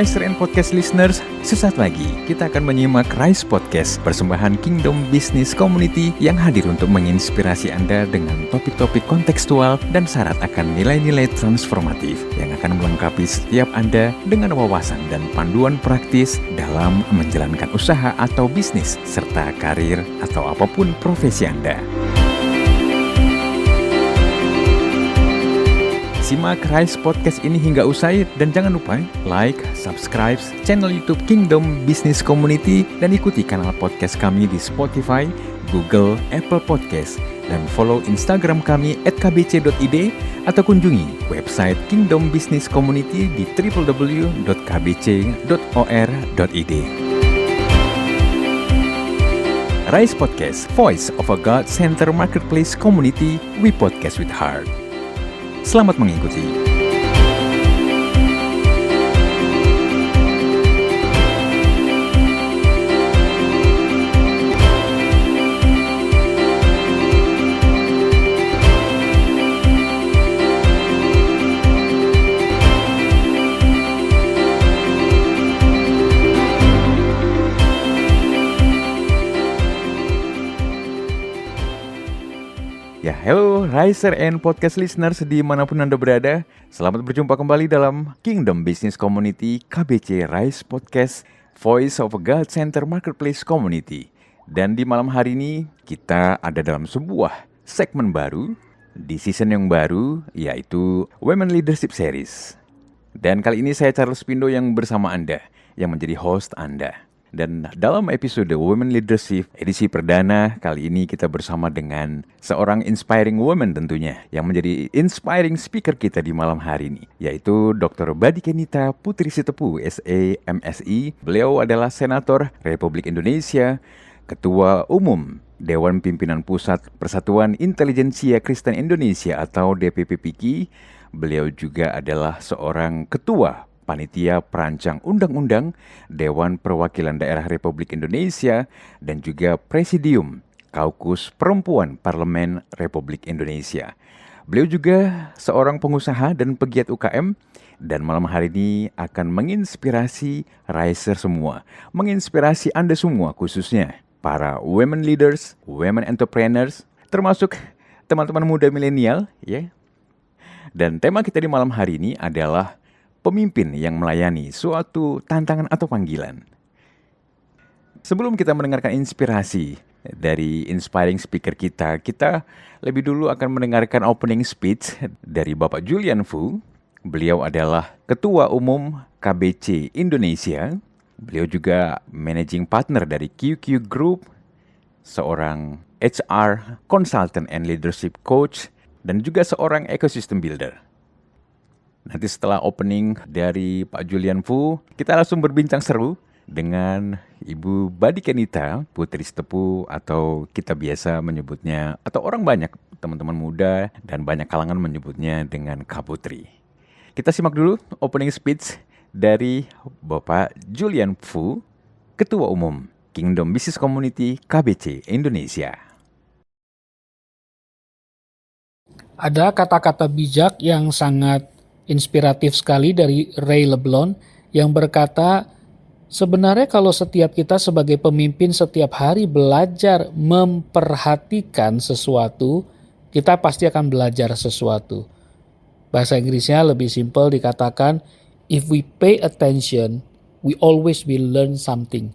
Riser and Podcast listeners, sesaat lagi kita akan menyimak Rise Podcast, persembahan Kingdom Business Community yang hadir untuk menginspirasi Anda dengan topik-topik kontekstual dan syarat akan nilai-nilai transformatif yang akan melengkapi setiap Anda dengan wawasan dan panduan praktis dalam menjalankan usaha atau bisnis, serta karir atau apapun profesi Anda. Simak Rise Podcast ini hingga usai dan jangan lupa like, subscribe channel YouTube Kingdom Business Community dan ikuti kanal podcast kami di Spotify, Google, Apple Podcast dan follow Instagram kami @kbc.id atau kunjungi website Kingdom Business Community di www.kbc.or.id. Rise Podcast, Voice of a God-Centered Marketplace Community, we podcast with heart. Selamat mengikuti. Ya, hello Riser and Podcast listeners dimanapun Anda berada. Selamat berjumpa kembali dalam Kingdom Business Community KBC Rise Podcast, Voice of a God-Centered Marketplace Community. Dan di malam hari ini kita ada dalam sebuah segmen baru di season yang baru, yaitu Women Leadership Series. Dan kali ini saya Charles Pindo yang bersama Anda, yang menjadi host Anda. Dan dalam episode Women Leadership edisi perdana kali ini kita bersama dengan seorang inspiring woman tentunya yang menjadi inspiring speaker kita di malam hari ini, yaitu Dr. Badi Kenita Putri Sitepu, SA MSI. Beliau adalah Senator Republik Indonesia, Ketua Umum Dewan Pimpinan Pusat Persatuan Intelijensia Kristen Indonesia atau DPPPKI. Beliau juga adalah seorang Ketua Panitia Perancang Undang-Undang Dewan Perwakilan Daerah Republik Indonesia dan juga Presidium Kaukus Perempuan Parlemen Republik Indonesia. Beliau juga seorang pengusaha dan pegiat UKM dan malam hari ini akan menginspirasi Riser semua, menginspirasi Anda semua khususnya para women leaders, women entrepreneurs, termasuk teman-teman muda milenial ya. Dan tema kita di malam hari ini adalah pemimpin yang melayani suatu tantangan atau panggilan. Sebelum kita mendengarkan inspirasi dari inspiring speaker kita lebih dulu akan mendengarkan opening speech dari Bapak Julian Fu. Beliau adalah Ketua Umum KBC Indonesia. Beliau juga managing partner dari QQ Group, seorang HR consultant and leadership coach, dan juga seorang ecosystem builder. Nanti setelah opening dari Pak Julian Fu, kita langsung berbincang seru dengan Ibu Badi Kenita Putri Sitepu, atau kita biasa menyebutnya, atau orang banyak, teman-teman muda dan banyak kalangan menyebutnya dengan Kak Putri. Kita simak dulu opening speech dari Bapak Julian Fu, Ketua Umum Kingdom Business Community KBC Indonesia. Ada kata-kata bijak yang sangat inspiratif sekali dari Ray Leblon yang berkata, sebenarnya kalau setiap kita sebagai pemimpin setiap hari belajar memperhatikan sesuatu, kita pasti akan belajar sesuatu. Bahasa Inggrisnya lebih simpel dikatakan, if we pay attention, we always will learn something.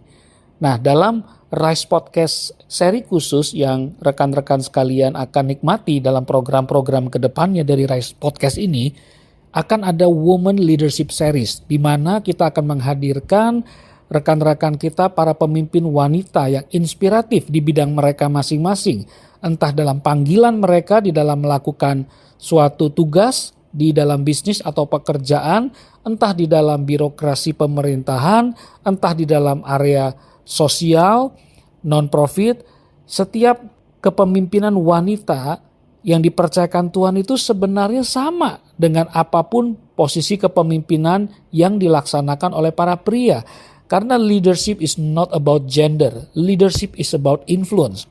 Nah, dalam Rise Podcast seri khusus yang rekan-rekan sekalian akan nikmati dalam program-program kedepannya dari Rise Podcast ini, akan ada Women Leadership Series, di mana kita akan menghadirkan rekan-rekan kita, para pemimpin wanita yang inspiratif di bidang mereka masing-masing. Entah dalam panggilan mereka di dalam melakukan suatu tugas di dalam bisnis atau pekerjaan, entah di dalam birokrasi pemerintahan, entah di dalam area sosial, non-profit. Setiap kepemimpinan wanita yang dipercayakan Tuhan itu sebenarnya sama dengan apapun posisi kepemimpinan yang dilaksanakan oleh para pria. Karena leadership is not about gender, leadership is about influence.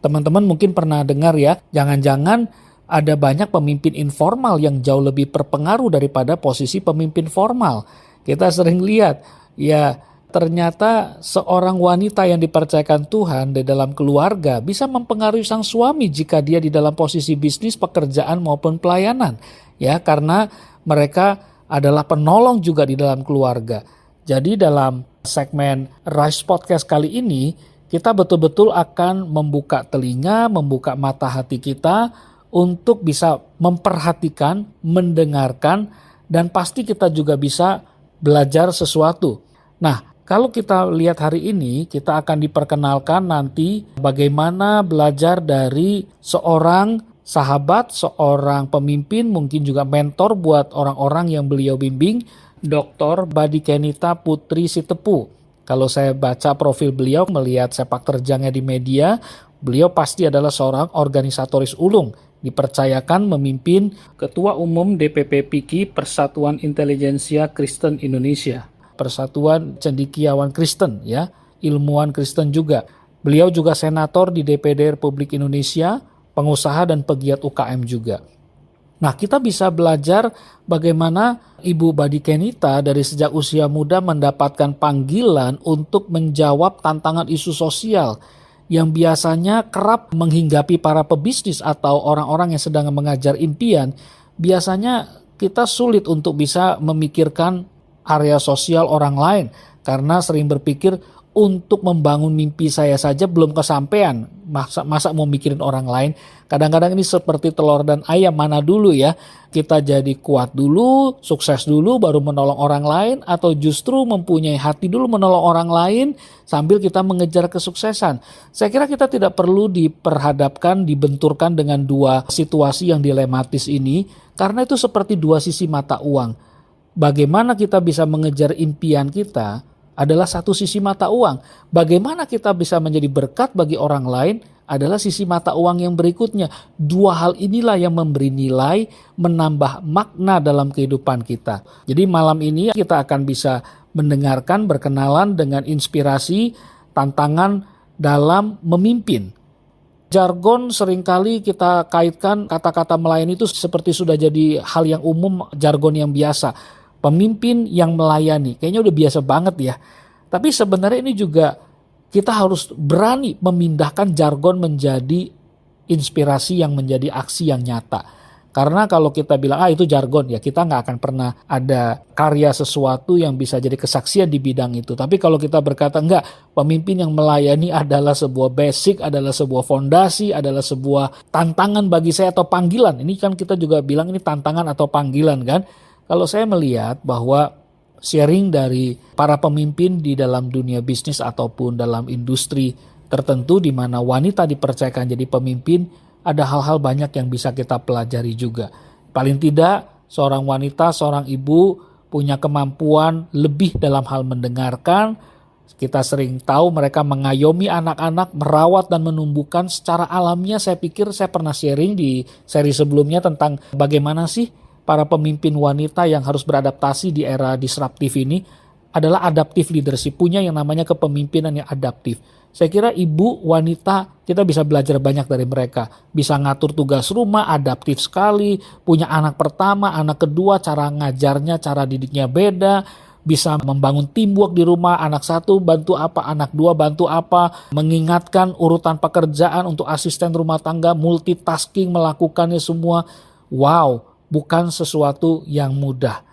Teman-teman mungkin pernah dengar ya, jangan-jangan ada banyak pemimpin informal yang jauh lebih berpengaruh daripada posisi pemimpin formal. Kita sering lihat, ya ternyata seorang wanita yang dipercayakan Tuhan di dalam keluarga bisa mempengaruhi sang suami jika dia di dalam posisi bisnis, pekerjaan maupun pelayanan. Ya, karena mereka adalah penolong juga di dalam keluarga. Jadi dalam segmen Rise Podcast kali ini, kita betul-betul akan membuka telinga, membuka mata hati kita untuk bisa memperhatikan, mendengarkan, dan pasti kita juga bisa belajar sesuatu. Nah, kalau kita lihat hari ini, kita akan diperkenalkan nanti bagaimana belajar dari seorang sahabat, seorang pemimpin, mungkin juga mentor buat orang-orang yang beliau bimbing, Dr. Badi Kenita Putri Sitepu. Kalau saya baca profil beliau, melihat sepak terjangnya di media, beliau pasti adalah seorang organisatoris ulung, dipercayakan memimpin Ketua Umum DPP PIKI Persatuan Intelijensia Kristen Indonesia, Persatuan Cendekiawan Kristen, ya, ilmuwan Kristen juga. Beliau juga senator di DPD Republik Indonesia, pengusaha dan pegiat UKM juga. Nah, kita bisa belajar bagaimana Ibu Badi Kenita dari sejak usia muda mendapatkan panggilan untuk menjawab tantangan isu sosial yang biasanya kerap menghinggapi para pebisnis atau orang-orang yang sedang mengajar impian. Biasanya kita sulit untuk bisa memikirkan area sosial orang lain karena sering berpikir untuk membangun mimpi saya saja belum kesampaian, masa mau mikirin orang lain. Kadang-kadang ini seperti telur dan ayam, mana dulu ya, kita jadi kuat dulu, sukses dulu baru menolong orang lain, atau justru mempunyai hati dulu menolong orang lain sambil kita mengejar kesuksesan. Saya kira kita tidak perlu diperhadapkan, dibenturkan dengan dua situasi yang dilematis ini, karena itu seperti dua sisi mata uang. Bagaimana kita bisa mengejar impian kita adalah satu sisi mata uang. Bagaimana kita bisa menjadi berkat bagi orang lain adalah sisi mata uang yang berikutnya. Dua hal inilah yang memberi nilai, menambah makna dalam kehidupan kita. Jadi malam ini kita akan bisa mendengarkan, berkenalan dengan inspirasi, tantangan dalam memimpin. Jargon seringkali kita kaitkan kata-kata melayani itu seperti sudah jadi hal yang umum, jargon yang biasa. Pemimpin yang melayani, kayaknya udah biasa banget ya. Tapi sebenarnya ini juga kita harus berani memindahkan jargon menjadi inspirasi yang menjadi aksi yang nyata. Karena kalau kita bilang, itu jargon, ya kita nggak akan pernah ada karya sesuatu yang bisa jadi kesaksian di bidang itu. Tapi kalau kita berkata, enggak, pemimpin yang melayani adalah sebuah basic, adalah sebuah fondasi, adalah sebuah tantangan bagi saya atau panggilan. Ini kan kita juga bilang ini tantangan atau panggilan kan. Kalau saya melihat bahwa sharing dari para pemimpin di dalam dunia bisnis ataupun dalam industri tertentu di mana wanita dipercayakan jadi pemimpin, ada hal-hal banyak yang bisa kita pelajari juga. Paling tidak seorang wanita, seorang ibu punya kemampuan lebih dalam hal mendengarkan. Kita sering tahu mereka mengayomi anak-anak, merawat dan menumbuhkan secara alamiah. Saya pikir saya pernah sharing di seri sebelumnya tentang bagaimana sih para pemimpin wanita yang harus beradaptasi di era disruptif ini adalah adaptive leadership, punya yang namanya kepemimpinan yang adaptif. Saya kira ibu, wanita, kita bisa belajar banyak dari mereka. Bisa ngatur tugas rumah, adaptif sekali, punya anak pertama, anak kedua, cara ngajarnya, cara didiknya beda, bisa membangun teamwork di rumah, anak satu bantu apa, anak dua bantu apa, mengingatkan urutan pekerjaan untuk asisten rumah tangga, multitasking, melakukannya semua. Wow, bukan sesuatu yang mudah.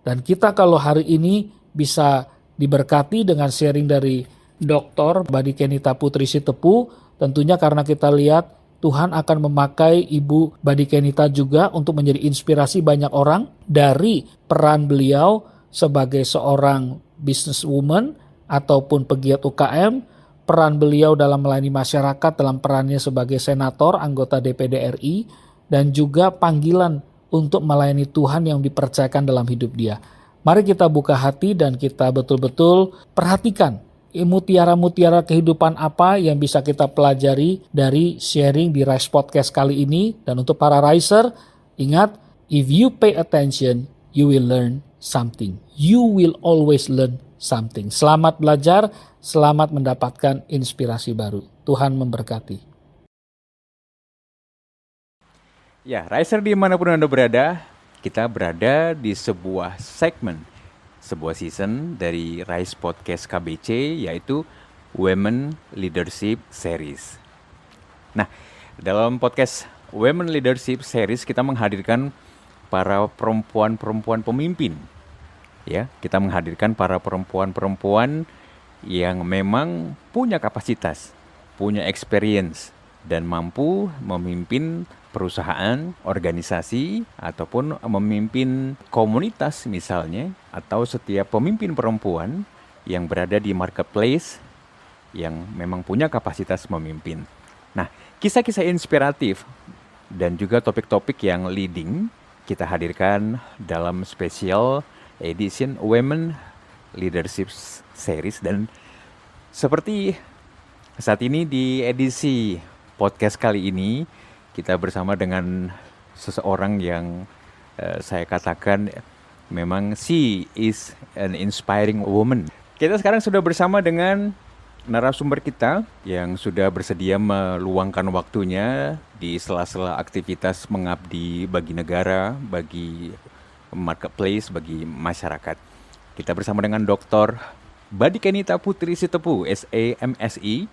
Dan kita kalau hari ini bisa diberkati dengan sharing dari Dr. Badi Kenita Putri Sitepu, tentunya karena kita lihat Tuhan akan memakai Ibu Badi Kenita juga untuk menjadi inspirasi banyak orang dari peran beliau sebagai seorang businesswoman ataupun pegiat UKM, peran beliau dalam melayani masyarakat dalam perannya sebagai senator, anggota DPD RI, dan juga panggilan untuk melayani Tuhan yang dipercayakan dalam hidup dia. Mari kita buka hati dan kita betul-betul perhatikan mutiara-mutiara kehidupan apa yang bisa kita pelajari dari sharing di Rise Podcast kali ini. Dan untuk para riser, ingat, if you pay attention, you will learn something. You will always learn something. Selamat belajar, selamat mendapatkan inspirasi baru. Tuhan memberkati. Ya, Riser dimanapun Anda berada, kita berada di sebuah segmen sebuah season dari Rise Podcast KBC, yaitu Women Leadership Series. Nah, dalam podcast Women Leadership Series kita menghadirkan para perempuan-perempuan pemimpin. Ya, kita menghadirkan para perempuan-perempuan yang memang punya kapasitas, punya experience, dan mampu memimpin perusahaan, organisasi, ataupun memimpin komunitas misalnya, atau setiap pemimpin perempuan yang berada di marketplace yang memang punya kapasitas memimpin. Nah, kisah-kisah inspiratif dan juga topik-topik yang leading kita hadirkan dalam special edition Women Leadership Series. Dan seperti saat ini di edisi podcast kali ini, kita bersama dengan seseorang yang saya katakan memang she is an inspiring woman. Kita sekarang sudah bersama dengan narasumber kita yang sudah bersedia meluangkan waktunya di sela-sela aktivitas mengabdi bagi negara, bagi marketplace, bagi masyarakat. Kita bersama dengan Dr. Badi Kenita Putri Sitepu, SAMSI.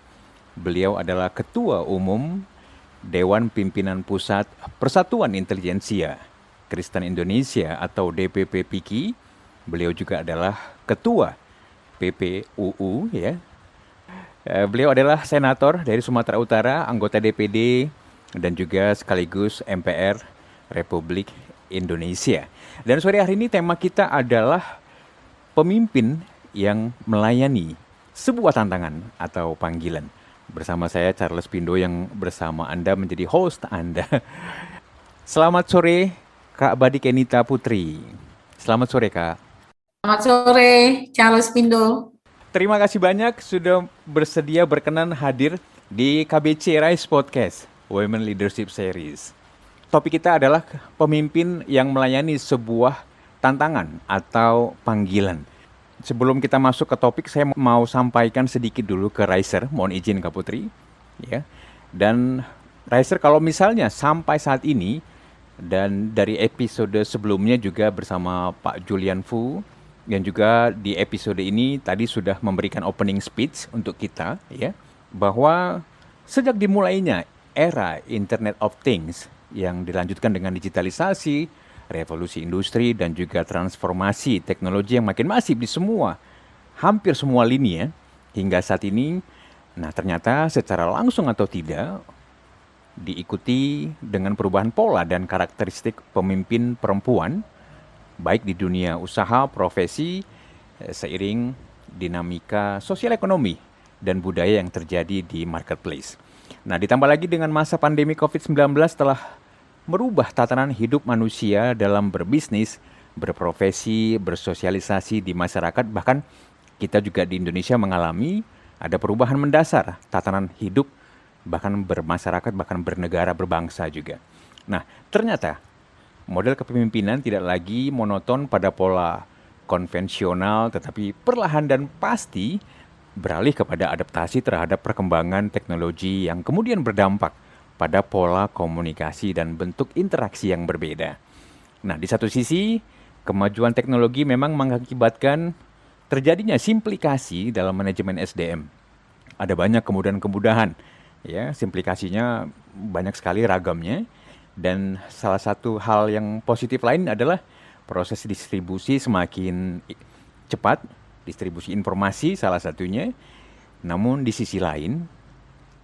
Beliau adalah Ketua Umum Dewan Pimpinan Pusat Persatuan Intelijensia Kristen Indonesia atau DPP PIKI. Beliau juga adalah Ketua PPUU ya. Beliau adalah senator dari Sumatera Utara, anggota DPD dan juga sekaligus MPR Republik Indonesia. Dan sore hari ini tema kita adalah pemimpin yang melayani sebuah tantangan atau panggilan. Bersama saya Charles Pindo yang bersama Anda menjadi host Anda. Selamat sore Kak Badi Kenita Putri. Selamat sore Kak. Selamat sore Charles Pindo. Terima kasih banyak sudah bersedia berkenan hadir di KBC Rise Podcast Women Leadership Series. Topik kita adalah pemimpin yang melayani sebuah tantangan atau panggilan. Sebelum kita masuk ke topik, saya mau sampaikan sedikit dulu ke Riser. Mohon izin Kak Putri. Ya. Dan Riser, kalau misalnya sampai saat ini, dan dari episode sebelumnya juga bersama Pak Julian Fu, yang juga di episode ini tadi sudah memberikan opening speech untuk kita, ya, bahwa sejak dimulainya era Internet of Things yang dilanjutkan dengan digitalisasi, revolusi industri dan juga transformasi teknologi yang makin masif di hampir semua lini ya, hingga saat ini. Nah, ternyata secara langsung atau tidak diikuti dengan perubahan pola dan karakteristik pemimpin perempuan baik di dunia usaha, profesi, seiring dinamika sosial ekonomi dan budaya yang terjadi di marketplace. Nah, ditambah lagi dengan masa pandemi COVID-19 telah merubah tatanan hidup manusia dalam berbisnis, berprofesi, bersosialisasi di masyarakat. Bahkan kita juga di Indonesia mengalami ada perubahan mendasar tatanan hidup, bahkan bermasyarakat, bahkan bernegara, berbangsa juga. Nah, ternyata model kepemimpinan tidak lagi monoton pada pola konvensional, tetapi perlahan dan pasti beralih kepada adaptasi terhadap perkembangan teknologi yang kemudian berdampak pada pola komunikasi dan bentuk interaksi yang berbeda. Nah, di satu sisi, kemajuan teknologi memang mengakibatkan terjadinya simplikasi dalam manajemen SDM. Ada banyak kemudahan-kemudahan, ya, simplikasinya banyak sekali ragamnya. Dan salah satu hal yang positif lain adalah proses distribusi semakin cepat, distribusi informasi salah satunya. Namun di sisi lain,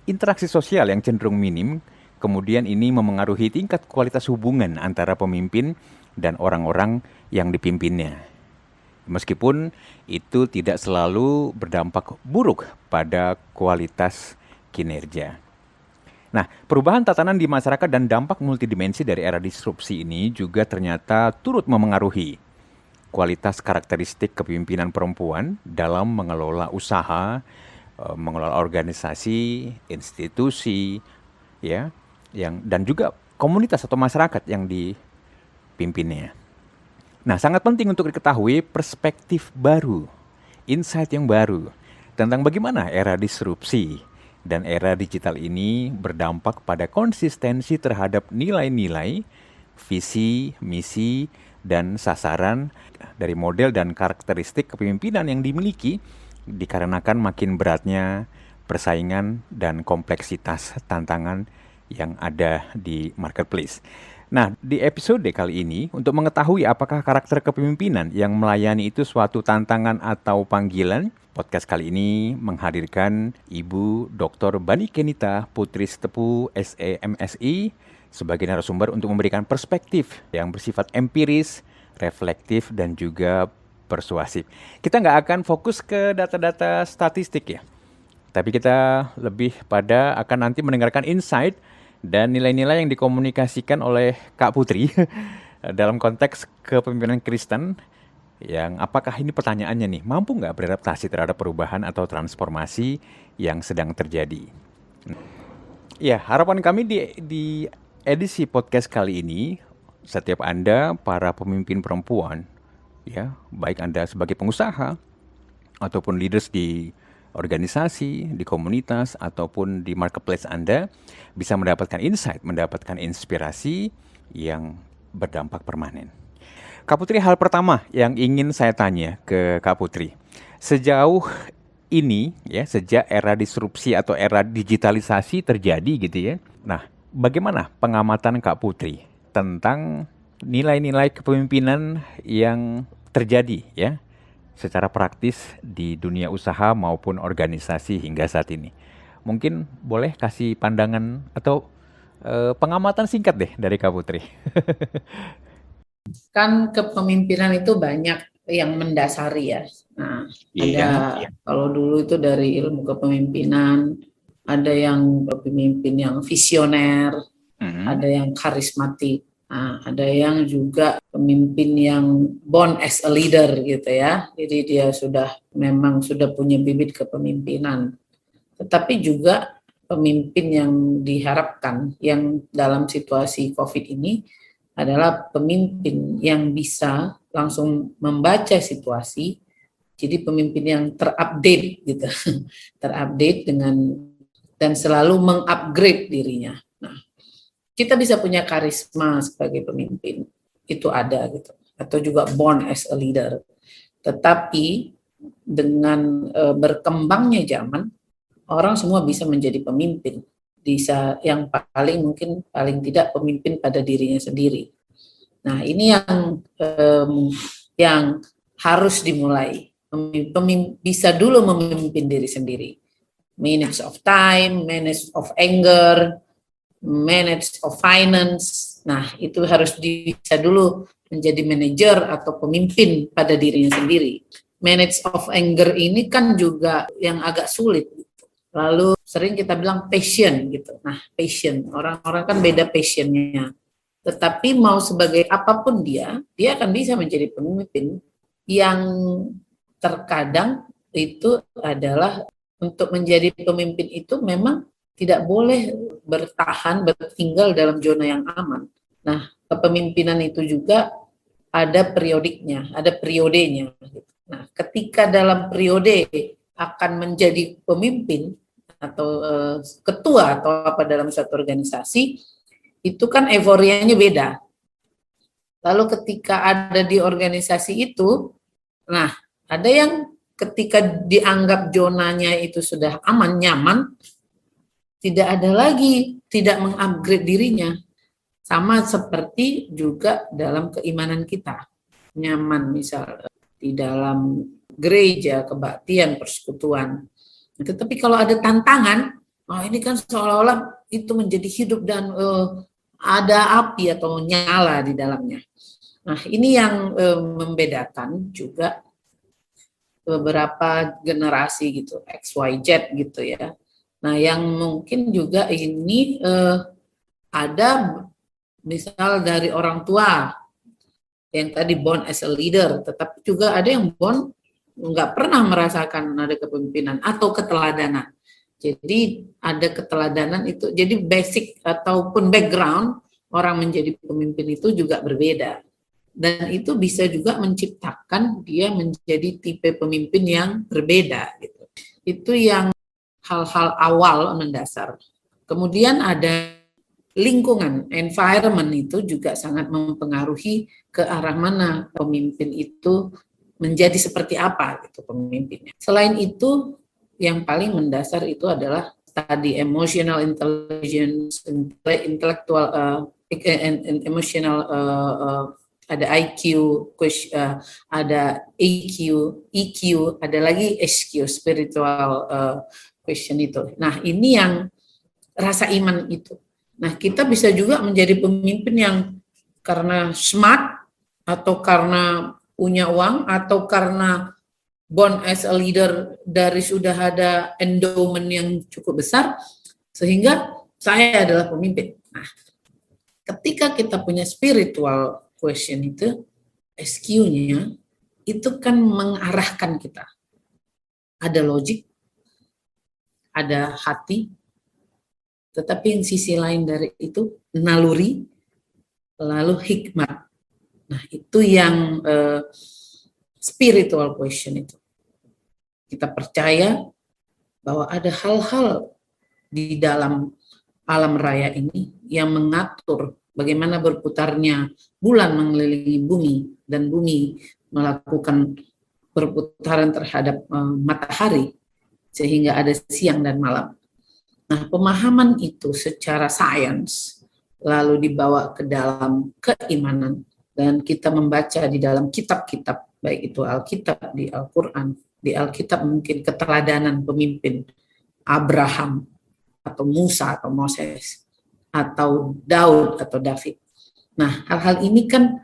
interaksi sosial yang cenderung minim, kemudian ini memengaruhi tingkat kualitas hubungan antara pemimpin dan orang-orang yang dipimpinnya. Meskipun itu tidak selalu berdampak buruk pada kualitas kinerja. Nah, perubahan tatanan di masyarakat dan dampak multidimensi dari era disrupsi ini juga ternyata turut memengaruhi kualitas karakteristik kepemimpinan perempuan dalam mengelola usaha, mengelola organisasi, institusi, ya, dan juga komunitas atau masyarakat yang dipimpinnya. Nah, sangat penting untuk diketahui perspektif baru, insight yang baru tentang bagaimana era disrupsi dan era digital ini berdampak pada konsistensi terhadap nilai-nilai, visi, misi, dan sasaran dari model dan karakteristik kepemimpinan yang dimiliki dikarenakan makin beratnya persaingan dan kompleksitas tantangan yang ada di marketplace. Nah, di episode kali ini untuk mengetahui apakah karakter kepemimpinan yang melayani itu suatu tantangan atau panggilan, podcast kali ini menghadirkan Ibu Dr. Bani Kenita Putri Sitepu SEMSI sebagai narasumber untuk memberikan perspektif yang bersifat empiris, reflektif, dan juga persuasif. Kita nggak akan fokus ke data-data statistik ya, tapi kita lebih pada akan nanti mendengarkan insight dan nilai-nilai yang dikomunikasikan oleh Kak Putri dalam konteks kepemimpinan Kristen, yang apakah ini pertanyaannya nih, mampu nggak beradaptasi terhadap perubahan atau transformasi yang sedang terjadi. Ya, harapan kami di edisi podcast kali ini, setiap Anda, para pemimpin perempuan, ya, baik Anda sebagai pengusaha ataupun leaders di organisasi, di komunitas, ataupun di marketplace Anda, bisa mendapatkan insight, mendapatkan inspirasi yang berdampak permanen. Kak Putri, hal pertama yang ingin saya tanya ke Kak Putri, sejauh ini ya, sejak era disrupsi atau era digitalisasi terjadi gitu ya, nah bagaimana pengamatan Kak Putri tentang nilai-nilai kepemimpinan yang terjadi ya secara praktis di dunia usaha maupun organisasi hingga saat ini? Mungkin boleh kasih pandangan atau pengamatan singkat deh dari Kak Putri. Kan kepemimpinan itu banyak yang mendasari ya. Nah, ada kalau dulu itu dari ilmu kepemimpinan, ada yang pemimpin yang visioner, ada yang karismatik. Nah, ada yang juga pemimpin yang born as a leader gitu ya. Jadi dia memang sudah punya bibit kepemimpinan. Tetapi juga pemimpin yang diharapkan yang dalam situasi COVID ini adalah pemimpin yang bisa langsung membaca situasi. Jadi pemimpin yang terupdate gitu. Terupdate dan selalu mengupgrade dirinya. Kita bisa punya karisma sebagai pemimpin, itu ada gitu, atau juga born as a leader. Tetapi dengan berkembangnya zaman, orang semua bisa menjadi pemimpin. Bisa yang paling tidak pemimpin pada dirinya sendiri. Nah, ini yang harus dimulai. Bisa dulu memimpin diri sendiri. Manage of time, manage of anger, manage of finance. Nah, itu harus bisa dulu menjadi manajer atau pemimpin pada dirinya sendiri. Manage of anger ini kan juga yang agak sulit. Lalu sering kita bilang passion gitu. Nah, passion, orang-orang kan beda passionnya. Tetapi mau sebagai apapun dia akan bisa menjadi pemimpin. Yang terkadang itu adalah untuk menjadi pemimpin itu memang tidak boleh bertinggal dalam zona yang aman. Nah, kepemimpinan itu juga ada periodiknya, ada periodenya. Nah, ketika dalam periode akan menjadi pemimpin atau ketua atau apa dalam satu organisasi, itu kan euforianya beda. Lalu ketika ada di organisasi itu, nah ada yang ketika dianggap zonanya itu sudah aman, nyaman, tidak ada lagi, tidak mengupgrade dirinya. Sama seperti juga dalam keimanan kita. Nyaman misal di dalam gereja, kebaktian, persekutuan. Tetapi kalau ada tantangan, ini kan seolah-olah itu menjadi hidup dan ada api atau nyala di dalamnya. Nah, ini yang membedakan juga beberapa generasi gitu, X, Y, Z gitu ya. Nah, yang mungkin juga ini ada misal dari orang tua yang tadi born as a leader, tetapi juga ada yang born nggak pernah merasakan ada kepemimpinan atau keteladanan. Jadi ada keteladanan itu, jadi basic ataupun background orang menjadi pemimpin itu juga berbeda. Dan itu bisa juga menciptakan dia menjadi tipe pemimpin yang berbeda gitu. Itu yang hal-hal awal mendasar. Kemudian ada lingkungan, environment itu juga sangat mempengaruhi ke arah mana pemimpin itu menjadi seperti apa gitu pemimpinnya. Selain itu, yang paling mendasar itu adalah tadi emotional intelligence, intellectual, emotional, ada IQ, ada EQ, ada lagi SQ, spiritual question itu. Nah, ini yang rasa iman itu. Nah, kita bisa juga menjadi pemimpin yang karena smart, atau karena punya uang, atau karena born as a leader dari sudah ada endowment yang cukup besar, sehingga saya adalah pemimpin. Nah, ketika kita punya spiritual question itu, SQ-nya itu kan mengarahkan kita. Ada logik, ada hati, tetapi yang sisi lain dari itu naluri, lalu hikmat. Nah, itu yang spiritual question itu. Kita percaya bahwa ada hal-hal di dalam alam raya ini yang mengatur bagaimana berputarnya bulan mengelilingi bumi dan bumi melakukan perputaran terhadap matahari sehingga ada siang dan malam. Nah, pemahaman itu secara sains lalu dibawa ke dalam keimanan, dan kita membaca di dalam kitab-kitab, baik itu Alkitab, di Al-Quran, di Alkitab mungkin keteladanan pemimpin Abraham atau Musa atau Moses atau Daud atau David. Nah, hal-hal ini kan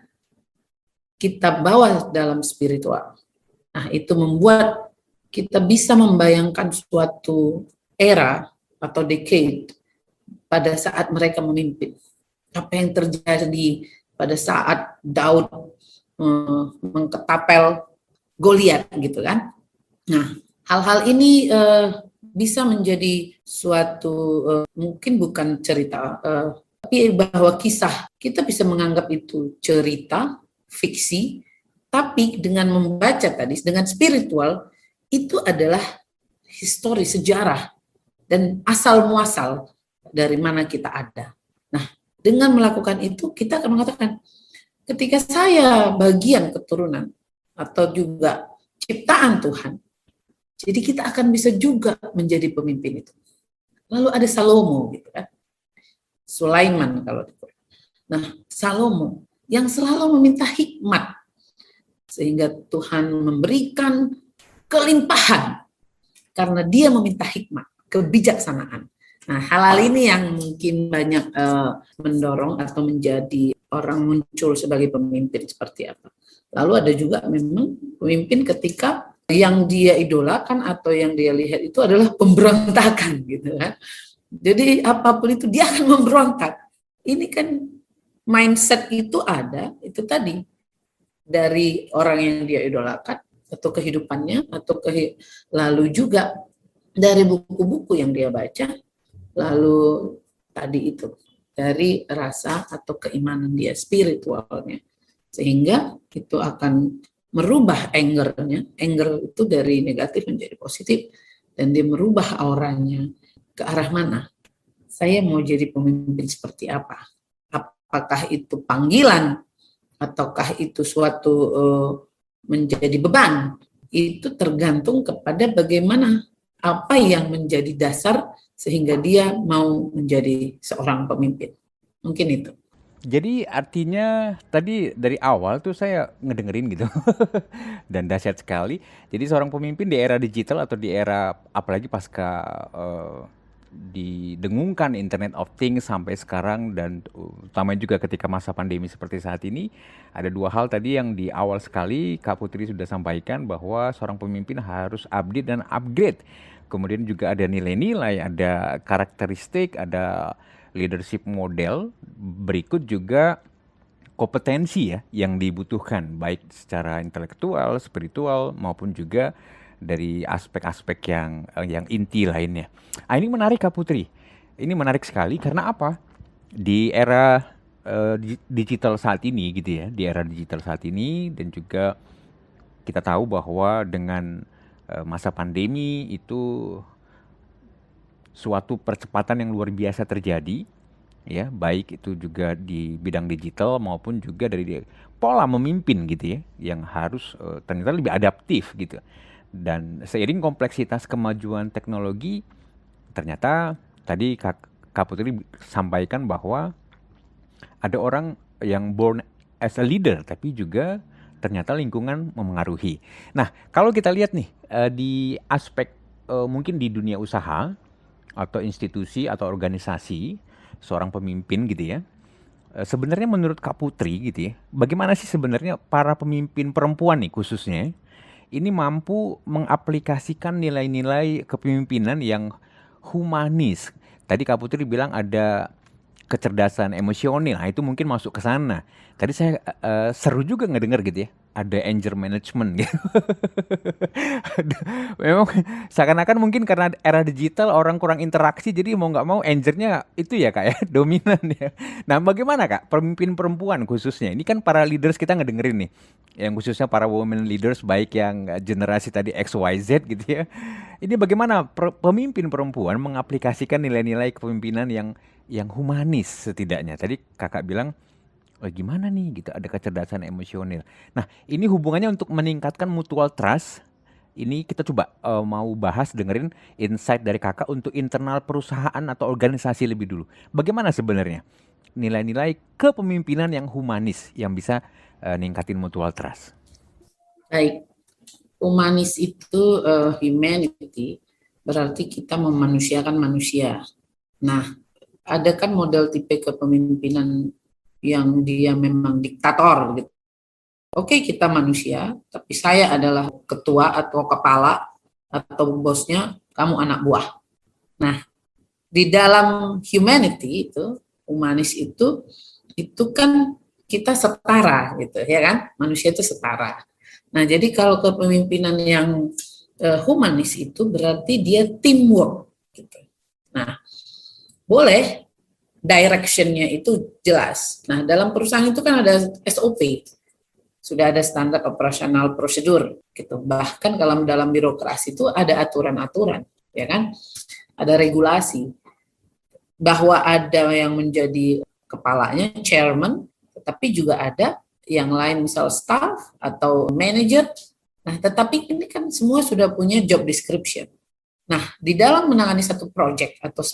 kita bawa dalam spiritual. Nah, itu membuat kita bisa membayangkan suatu era atau decade pada saat mereka memimpin. Apa yang terjadi pada saat Daud mengketapel Goliat gitu kan. Nah, hal-hal ini bisa menjadi suatu mungkin bukan cerita, tapi bahwa kisah, kita bisa menganggap itu cerita, fiksi, tapi dengan membaca tadi, dengan spiritual, itu adalah histori, sejarah, dan asal muasal dari mana kita ada. Nah, dengan melakukan itu, kita akan mengatakan, ketika saya bagian keturunan atau juga ciptaan Tuhan, jadi kita akan bisa juga menjadi pemimpin itu. Lalu ada Salomo gitu kan, Sulaiman kalau di Quran. Nah, Salomo yang selalu meminta hikmat sehingga Tuhan memberikan kelimpahan karena dia meminta hikmat, kebijaksanaan. Nah, hal-hal ini yang mungkin banyak mendorong atau menjadi orang muncul sebagai pemimpin seperti apa. Lalu ada juga memang pemimpin ketika yang dia idolakan atau yang dia lihat itu adalah pemberontakan gitu kan. Jadi apapun itu dia akan memberontak. Ini kan mindset itu ada, itu tadi dari orang yang dia idolakan atau kehidupannya, atau lalu juga dari buku-buku yang dia baca, lalu tadi itu dari rasa atau keimanan dia, spiritualnya, sehingga itu akan merubah angernya. Anger itu dari negatif menjadi positif, dan dia merubah auranya ke arah mana. Saya mau jadi pemimpin seperti apa? Apakah itu panggilan ataukah itu suatu menjadi beban? Itu tergantung kepada bagaimana, apa yang menjadi dasar sehingga dia mau menjadi seorang pemimpin. Mungkin itu. Jadi artinya tadi dari awal tuh saya ngedengerin gitu dan dahsyat sekali. Jadi seorang pemimpin di era digital atau di era apalagi pasca didengungkan Internet of Things sampai sekarang, dan utama juga ketika masa pandemi seperti saat ini, ada dua hal tadi yang di awal sekali Kak Putri sudah sampaikan, bahwa seorang pemimpin harus update dan upgrade. Kemudian juga ada nilai-nilai, ada karakteristik, ada leadership model, berikut juga kompetensi ya yang dibutuhkan baik secara intelektual, spiritual maupun juga dari aspek-aspek yang inti lainnya. Ini menarik Kak Putri. Ini menarik sekali karena apa? Di era digital saat ini gitu ya, di era digital saat ini, dan juga kita tahu bahwa dengan masa pandemi itu suatu percepatan yang luar biasa terjadi, ya, baik itu juga di bidang digital maupun juga dari pola memimpin gitu ya, yang harus ternyata lebih adaptif gitu. Dan seiring kompleksitas kemajuan teknologi, ternyata tadi Kak Putri sampaikan bahwa ada orang yang born as a leader, tapi juga ternyata lingkungan memengaruhi. Nah, kalau kita lihat nih di aspek mungkin di dunia usaha atau institusi atau organisasi, seorang pemimpin gitu ya. Sebenarnya menurut Kak Putri gitu ya, bagaimana sih sebenarnya para pemimpin perempuan nih khususnya ini mampu mengaplikasikan nilai-nilai kepemimpinan yang humanis. Tadi Kak Putri bilang ada kecerdasan emosional, nah itu mungkin masuk ke sana. Tadi saya seru juga ngedenger gitu ya, ada anger management gitu. Memang seakan-akan mungkin karena era digital orang kurang interaksi, jadi mau nggak mau angernya itu ya kak ya, dominan ya. Nah bagaimana kak, pemimpin perempuan khususnya, ini kan para leaders kita ngedengerin nih, yang khususnya para women leaders baik yang generasi tadi X, Y, Z gitu ya. Ini bagaimana pemimpin perempuan mengaplikasikan nilai-nilai kepemimpinan yang humanis setidaknya. Tadi kakak bilang, oh gimana nih gitu, ada kecerdasan emosional. Nah ini hubungannya untuk meningkatkan mutual trust. Ini kita coba mau bahas dengerin insight dari kakak untuk internal perusahaan atau organisasi lebih dulu. Bagaimana sebenarnya nilai-nilai kepemimpinan yang humanis yang bisa ningkatin mutual trust? Baik, humanis itu humanity, berarti kita memanusiakan manusia. Nah, ada kan model tipe kepemimpinan yang dia memang diktator gitu. Oke, kita manusia, tapi saya adalah ketua atau kepala atau bosnya, kamu anak buah. Nah, di dalam humanity itu, humanis itu kan kita setara gitu, ya kan? Manusia itu setara. Nah, jadi kalau kepemimpinan yang humanis itu berarti dia teamwork gitu. Nah, boleh direction-nya itu jelas. Nah, dalam perusahaan itu kan ada SOP, sudah ada standar operasional prosedur gitu. Bahkan kalau dalam birokrasi itu ada aturan-aturan, ya kan? Ada regulasi. Bahwa ada yang menjadi kepalanya, chairman, tetapi juga ada yang lain misal staff atau manager. Nah, tetapi ini kan semua sudah punya job description. Nah, di dalam menangani satu project atau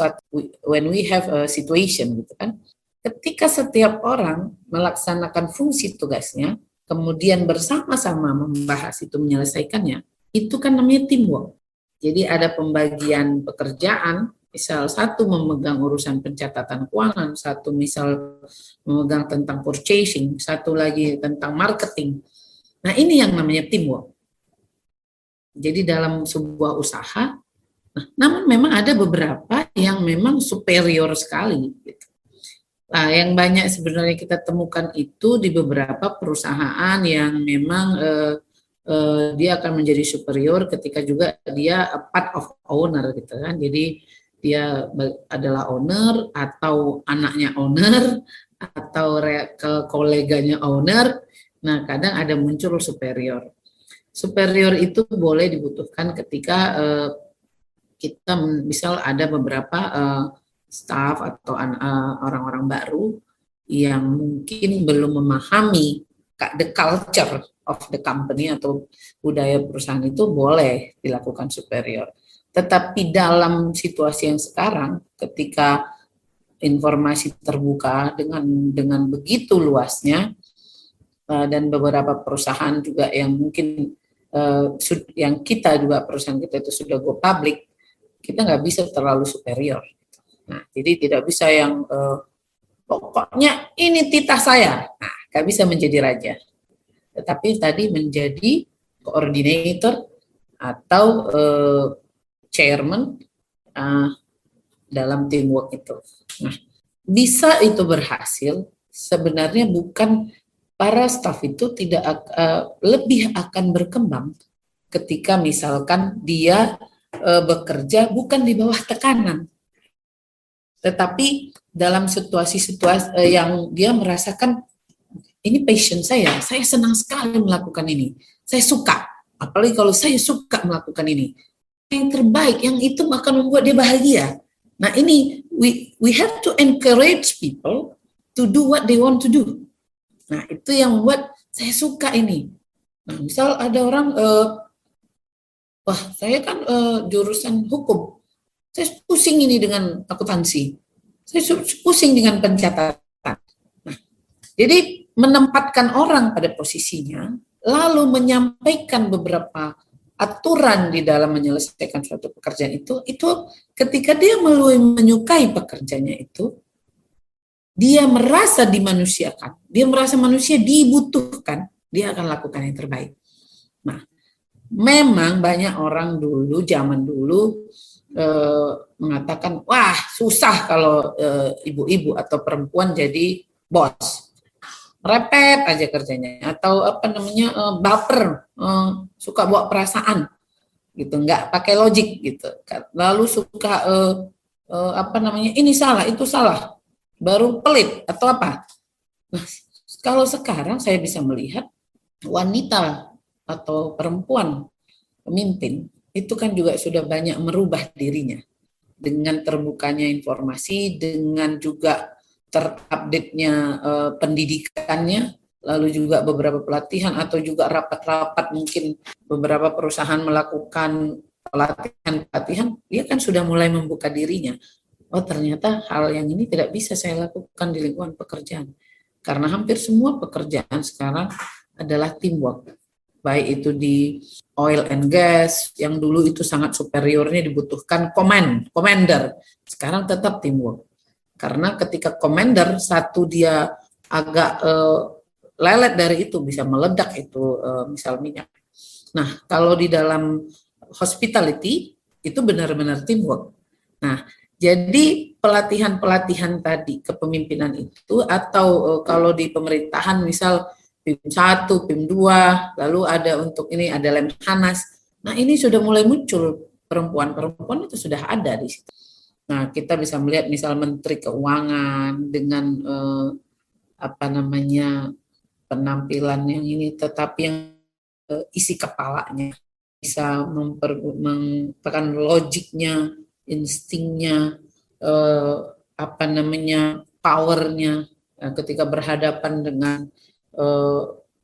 when we have a situation gitu kan, ketika setiap orang melaksanakan fungsi tugasnya, kemudian bersama-sama membahas itu menyelesaikannya, itu kan namanya teamwork. Jadi ada pembagian pekerjaan, misal satu memegang urusan pencatatan keuangan, satu misal memegang tentang purchasing, satu lagi tentang marketing. Nah, ini yang namanya teamwork. Jadi dalam sebuah usaha, namun memang ada beberapa yang memang superior sekali. Gitu. Nah, yang banyak sebenarnya kita temukan itu di beberapa perusahaan yang memang dia akan menjadi superior ketika juga dia part of owner gitu kan. Jadi dia adalah owner atau anaknya owner atau koleganya owner. Nah, kadang ada muncul superior. Superior itu boleh dibutuhkan ketika kita misal ada beberapa staff atau orang-orang baru yang mungkin belum memahami the culture of the company atau budaya perusahaan, itu boleh dilakukan superior. Tetapi dalam situasi yang sekarang, ketika informasi terbuka dengan begitu luasnya dan beberapa perusahaan juga yang mungkin yang kita juga perusahaan kita itu sudah go public, kita nggak bisa terlalu superior. Nah, jadi tidak bisa yang pokoknya ini titah saya, nah, nggak bisa menjadi raja. Tetapi tadi menjadi coordinator atau chairman dalam teamwork itu. Nah, bisa itu berhasil sebenarnya bukan para staf itu tidak lebih akan berkembang ketika misalkan dia bekerja bukan di bawah tekanan, tetapi dalam situasi-situasi yang dia merasakan ini passion saya senang sekali melakukan ini, saya suka, apalagi kalau saya suka melakukan ini, yang terbaik, yang itu akan membuat dia bahagia. Nah ini we have to encourage people to do what they want to do. Nah itu yang membuat saya suka ini. Nah misal ada orang, wah saya kan jurusan hukum, saya pusing ini dengan akuntansi, saya pusing dengan pencatatan. Nah, jadi menempatkan orang pada posisinya, lalu menyampaikan beberapa aturan di dalam menyelesaikan suatu pekerjaan itu ketika dia menyukai pekerjaannya itu, dia merasa dimanusiakan, dia merasa manusia dibutuhkan, dia akan lakukan yang terbaik. Nah, memang banyak orang dulu, zaman dulu mengatakan, wah susah kalau ibu-ibu atau perempuan jadi bos, repet aja kerjanya, atau apa namanya baper, suka bawa perasaan, gitu, nggak pakai logik gitu, lalu suka apa namanya ini salah itu salah, baru pelit atau apa. Nah, kalau sekarang saya bisa melihat wanita atau perempuan pemimpin itu kan juga sudah banyak merubah dirinya dengan terbukanya informasi, dengan juga terupdate-nya pendidikannya, lalu juga beberapa pelatihan atau juga rapat-rapat, mungkin beberapa perusahaan melakukan pelatihan, dia kan sudah mulai membuka dirinya. Oh ternyata hal yang ini tidak bisa saya lakukan di lingkungan pekerjaan. Karena hampir semua pekerjaan sekarang adalah teamwork. Baik itu di oil and gas, yang dulu itu sangat superiornya dibutuhkan commander. Sekarang tetap teamwork. Karena ketika commander, satu dia agak lelet dari itu, bisa meledak itu misal minyak. Nah, kalau di dalam hospitality, itu benar-benar teamwork. Nah, jadi pelatihan-pelatihan tadi kepemimpinan itu, atau kalau di pemerintahan misal PIM 1, PIM 2, lalu ada untuk ini ada Lemhanas. Nah, ini sudah mulai muncul perempuan itu sudah ada di situ. Nah, kita bisa melihat misal Menteri Keuangan dengan apa namanya penampilan yang ini, tetapi yang isi kepalanya bisa memperlukan logiknya, instingnya, apa namanya powernya ketika berhadapan dengan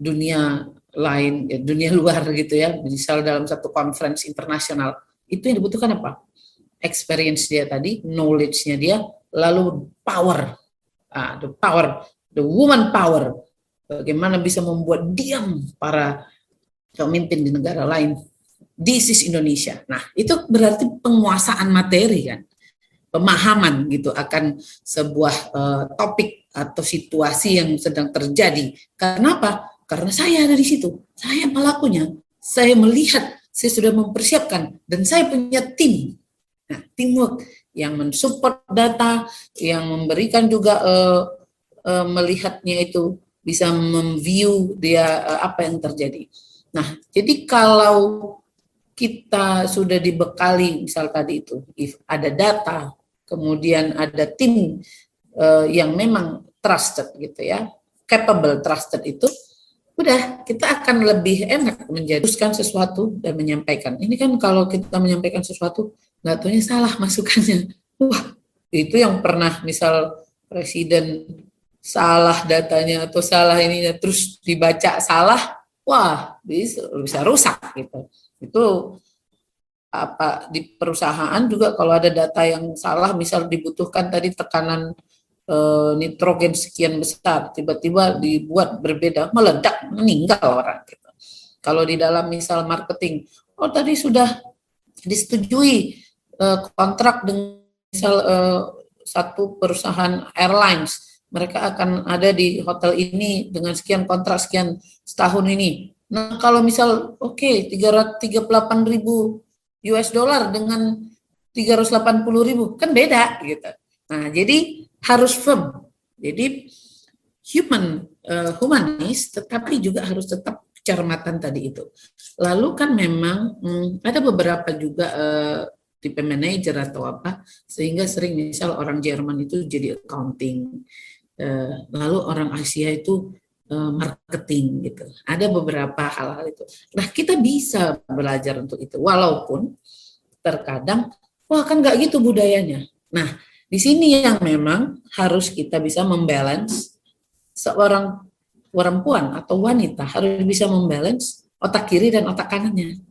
dunia lain, dunia luar gitu ya, misal dalam satu conference internasional, itu yang dibutuhkan apa? Experience dia tadi, knowledge-nya dia, lalu power, the woman power, bagaimana bisa membuat diam para pemimpin di negara lain. This is Indonesia. Nah, itu berarti penguasaan materi kan, pemahaman gitu akan sebuah topik atau situasi yang sedang terjadi. Kenapa? Karena saya ada di situ, saya pelakunya, saya melihat, saya sudah mempersiapkan, dan saya punya tim. Nah, teamwork yang mensupport data, yang memberikan juga melihatnya itu bisa memview dia apa yang terjadi. Nah, jadi kalau kita sudah dibekali, misal tadi itu, if ada data, kemudian ada tim yang memang trusted gitu ya, capable trusted itu, udah kita akan lebih enak menjadikan sesuatu dan menyampaikan. Ini kan kalau kita menyampaikan sesuatu, nggak taunya salah masukannya. Wah, itu yang pernah misal presiden salah datanya atau salah ininya, terus dibaca salah, wah bisa rusak gitu. Itu apa di perusahaan juga kalau ada data yang salah, misal dibutuhkan tadi tekanan nitrogen sekian besar, tiba-tiba dibuat berbeda, meledak, meninggal orang gitu. Kalau di dalam misal marketing, oh tadi sudah disetujui kontrak dengan misal satu perusahaan airlines, mereka akan ada di hotel ini dengan sekian kontrak sekian setahun ini. Nah kalau misal oke, 338.000 US dollar dengan 380.000 kan beda gitu. Nah jadi harus firm. Jadi humanis, tetapi juga harus tetap kecermatan tadi itu. Lalu kan memang ada beberapa juga tipe manajer atau apa, sehingga sering misal orang Jerman itu jadi accounting, lalu orang Asia itu marketing gitu. Ada beberapa hal-hal itu. Nah kita bisa belajar untuk itu, walaupun terkadang wah kan nggak gitu budayanya. Nah, di sini yang memang harus kita bisa membalance seorang perempuan atau wanita harus bisa membalance otak kiri dan otak kanannya,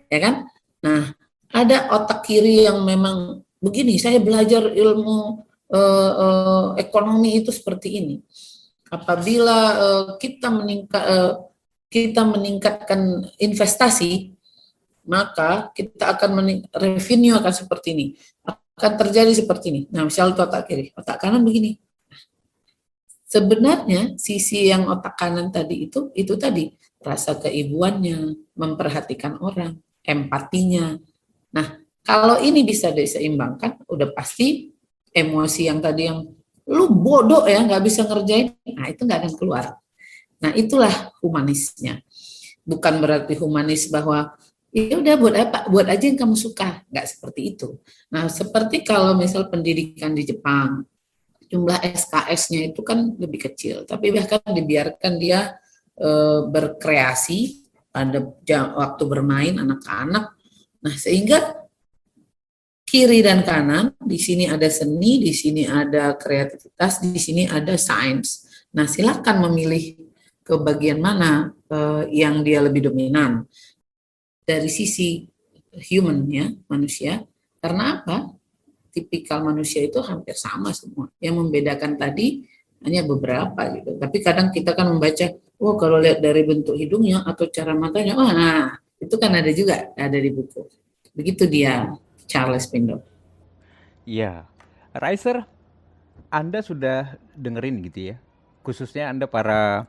ya kan? Nah, ada otak kiri yang memang begini, saya belajar ilmu ekonomi itu seperti ini. Apabila kita meningkatkan investasi, maka kita akan revenue akan seperti ini, akan terjadi seperti ini. Nah, misal itu otak kiri, otak kanan begini. Sebenarnya sisi yang otak kanan tadi itu tadi rasa keibuannya, memperhatikan orang, empatinya. Nah, kalau ini bisa diseimbangkan, udah pasti emosi yang tadi yang lu bodoh ya nggak bisa ngerjain, nah itu nggak akan keluar. Nah, itulah humanisnya. Bukan berarti humanis bahwa ya udah buat apa, buat aja yang kamu suka, nggak seperti itu. Nah, seperti kalau misal pendidikan di Jepang, jumlah SKS-nya itu kan lebih kecil, tapi bahkan dibiarkan dia berkreasi pada waktu bermain anak-anak. Nah, sehingga kiri dan kanan, di sini ada seni, di sini ada kreativitas, di sini ada sains. Nah, silakan memilih ke bagian mana yang dia lebih dominan dari sisi human ya, manusia. Karena apa? Tipikal manusia itu hampir sama semua. Yang membedakan tadi hanya beberapa gitu. Tapi kadang kita kan membaca, oh kalau lihat dari bentuk hidungnya atau cara matanya, wah nah, itu kan ada juga ada di buku. Begitu dia Charles Pindel. Iya, Riser, Anda sudah dengerin gitu ya, khususnya Anda para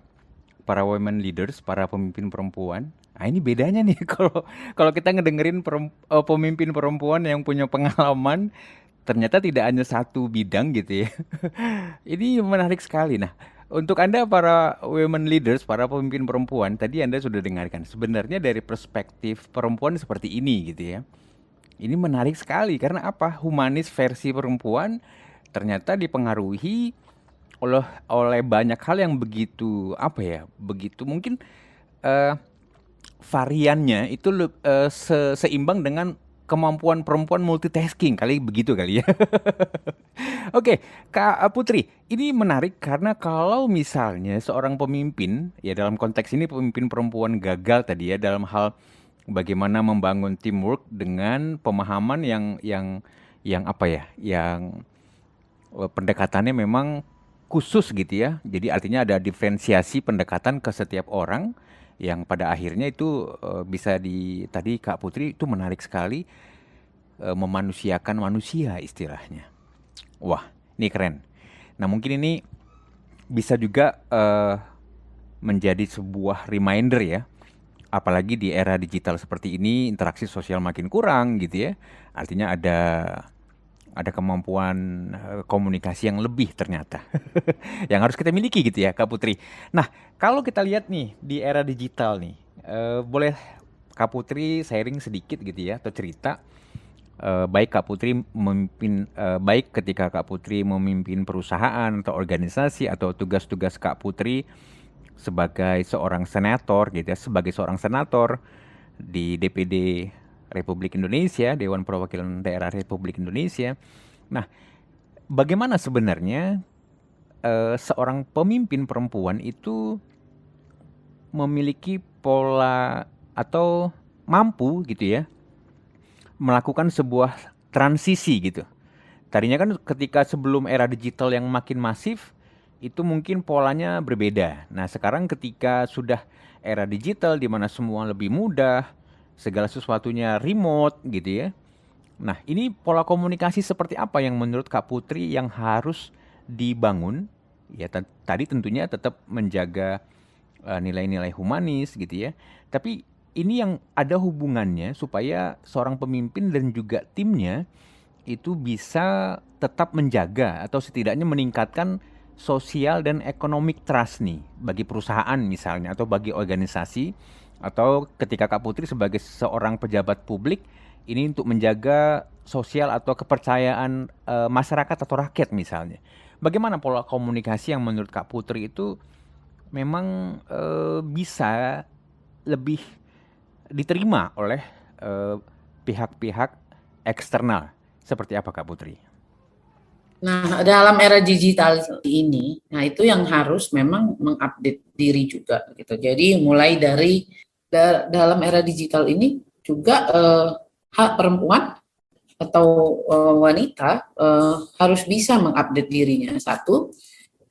para women leaders, para pemimpin perempuan. Nah, ini bedanya nih kalau kalau kita ngedengerin pemimpin perempuan yang punya pengalaman, ternyata tidak hanya satu bidang gitu ya. Ini menarik sekali. Nah, untuk Anda para women leaders, para pemimpin perempuan, tadi Anda sudah dengarkan. Sebenarnya dari perspektif perempuan seperti ini gitu ya. Ini menarik sekali karena apa? Humanis versi perempuan ternyata dipengaruhi oleh banyak hal yang begitu apa ya? Begitu mungkin eh, variannya itu seimbang dengan kemampuan perempuan multitasking kali begitu kali ya. Oke, Kak Putri, ini menarik karena kalau misalnya seorang pemimpin, ya dalam konteks ini pemimpin perempuan gagal tadi ya dalam hal bagaimana membangun teamwork dengan pemahaman yang apa ya, yang pendekatannya memang khusus gitu ya. Jadi artinya ada diferensiasi pendekatan ke setiap orang yang pada akhirnya itu bisa tadi Kak Putri itu menarik sekali memanusiakan manusia istilahnya. Wah, ini keren. Nah, mungkin ini bisa juga menjadi sebuah reminder ya. Apalagi di era digital seperti ini, interaksi sosial makin kurang gitu ya. Artinya ada kemampuan komunikasi yang lebih ternyata. Yang harus kita miliki gitu ya, Kak Putri. Nah, kalau kita lihat nih di era digital nih, boleh Kak Putri sharing sedikit gitu ya atau cerita baik Kak Putri baik ketika Kak Putri memimpin perusahaan atau organisasi atau tugas-tugas Kak Putri sebagai seorang senator gitu ya, sebagai seorang senator di DPD Republik Indonesia, Dewan Perwakilan Daerah Republik Indonesia. Nah, bagaimana sebenarnya seorang pemimpin perempuan itu memiliki pola atau mampu gitu ya melakukan sebuah transisi gitu. Tadinya kan ketika sebelum era digital yang makin masif, itu mungkin polanya berbeda. Nah, sekarang ketika sudah era digital di mana semua lebih mudah, segala sesuatunya remote gitu ya. Nah, ini pola komunikasi seperti apa yang menurut Kak Putri yang harus dibangun? Ya, tadi tentunya tetap menjaga nilai-nilai humanis gitu ya. Tapi ini yang ada hubungannya supaya seorang pemimpin dan juga timnya itu bisa tetap menjaga atau setidaknya meningkatkan sosial dan economic trust nih bagi perusahaan misalnya atau bagi organisasi atau ketika Kak Putri sebagai seorang pejabat publik ini untuk menjaga sosial atau kepercayaan masyarakat atau rakyat misalnya. Bagaimana pola komunikasi yang menurut Kak Putri itu memang bisa lebih diterima oleh pihak-pihak eksternal. Seperti apa Kak Putri? Nah, dalam era digital ini, nah itu yang harus memang mengupdate diri juga gitu. Jadi mulai dari dalam era digital ini juga hak perempuan atau wanita harus bisa mengupdate dirinya. Satu,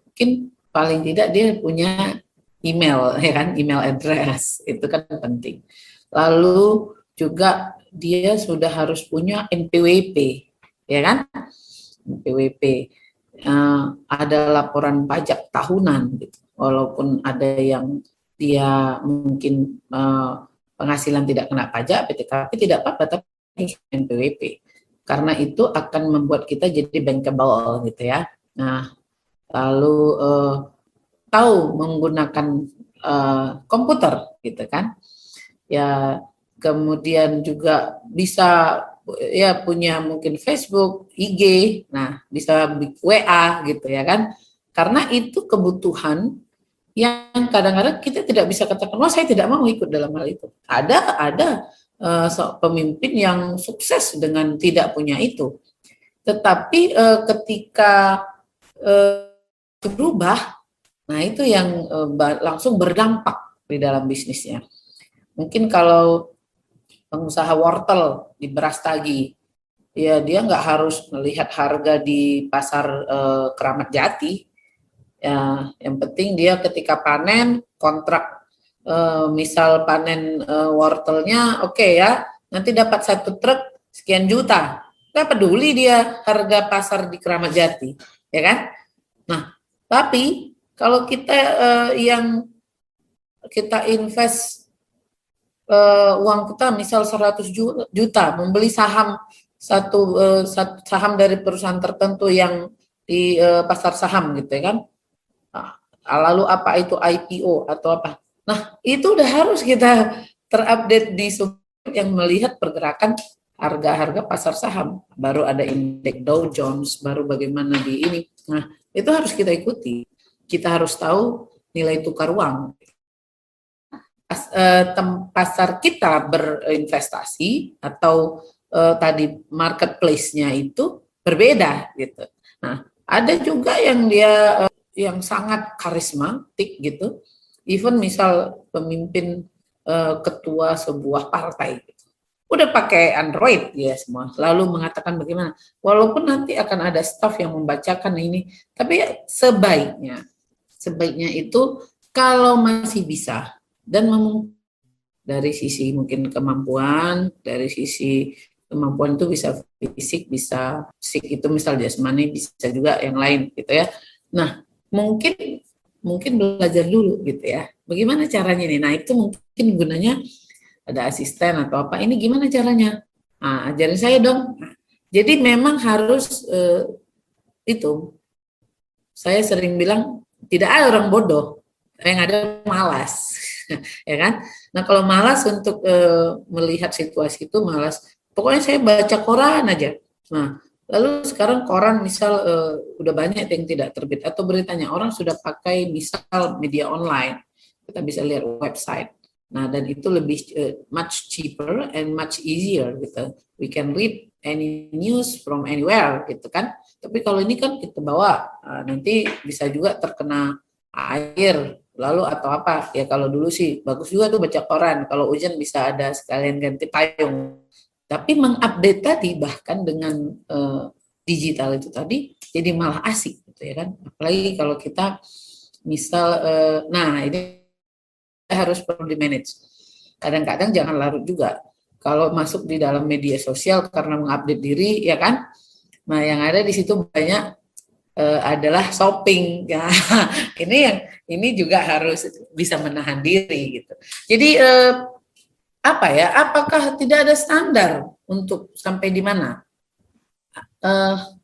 mungkin paling tidak dia punya email, ya kan, email address itu kan penting. Lalu juga dia sudah harus punya NPWP, ya kan? NPWP. Ada laporan pajak tahunan, gitu. Walaupun ada yang dia mungkin penghasilan tidak kena pajak, tapi tidak apa-apa, tapi NPWP. Karena itu akan membuat kita jadi bankable gitu ya. Nah, lalu tahu menggunakan komputer gitu kan. Ya, kemudian juga bisa ya punya mungkin Facebook, IG, nah bisa WA gitu ya kan. Karena itu kebutuhan yang kadang-kadang kita tidak bisa katakan, wah saya tidak mau ikut dalam hal itu. Ada pemimpin yang sukses dengan tidak punya itu. Tetapi ketika berubah, nah itu yang langsung berdampak di dalam bisnisnya. Mungkin kalau pengusaha wortel di Beras Tagi, ya dia nggak harus melihat harga di pasar Keramat Jati. Ya, yang penting dia ketika panen kontrak misal panen wortelnya oke ya, nanti dapat 1 truk sekian juta. Nggak peduli dia harga pasar di Keramat Jati, ya kan? Nah, tapi kalau kita yang kita invest uang kita misal 100 juta membeli saham satu saham dari perusahaan tertentu yang di pasar saham gitu ya kan. Nah, lalu apa itu IPO atau apa. Nah, itu udah harus kita terupdate di sumber yang melihat pergerakan harga-harga pasar saham. Baru ada indeks Dow Jones, baru bagaimana di ini. Nah, itu harus kita ikuti. Kita harus tahu nilai tukar uang. Pasar kita berinvestasi atau tadi marketplace-nya itu berbeda gitu. Nah, ada juga yang dia yang sangat karismatik gitu. Even misal pemimpin ketua sebuah partai gitu. Udah pakai Android ya semua, lalu mengatakan bagaimana. Walaupun nanti akan ada staff yang membacakan ini, tapi sebaiknya itu kalau masih bisa dan dari sisi mungkin kemampuan, dari sisi kemampuan itu bisa fisik, bisa psik itu misal jasmani, bisa juga yang lain gitu ya. Nah, mungkin belajar dulu gitu ya. Bagaimana caranya nih? Nah, itu mungkin gunanya ada asisten atau apa. Ini gimana caranya? Nah, ajarin saya dong. Nah, jadi memang harus itu. Saya sering bilang tidak ada orang bodoh, yang ada malas. Ya kan? Nah, kalau malas untuk melihat situasi itu malas. Pokoknya saya baca koran aja. Nah, lalu sekarang koran misal udah banyak yang tidak terbit atau beritanya orang sudah pakai misal media online. Kita bisa lihat website. Nah, dan itu lebih much cheaper and much easier gitu. We can read any news from anywhere gitu kan. Tapi kalau ini kan kita bawa nanti bisa juga terkena air lalu atau apa ya. Kalau dulu sih bagus juga tuh baca koran, kalau hujan bisa ada sekalian ganti payung. Tapi mengupdate tadi bahkan dengan digital itu tadi jadi malah asik gitu ya kan. Apalagi kalau kita misal nah ini harus perlu di manage. Kadang-kadang jangan larut juga kalau masuk di dalam media sosial karena mengupdate diri ya kan. Nah, yang ada di situ banyak adalah shopping ya. Ini juga harus bisa menahan diri gitu. Jadi apa ya? Apakah tidak ada standar untuk sampai di mana?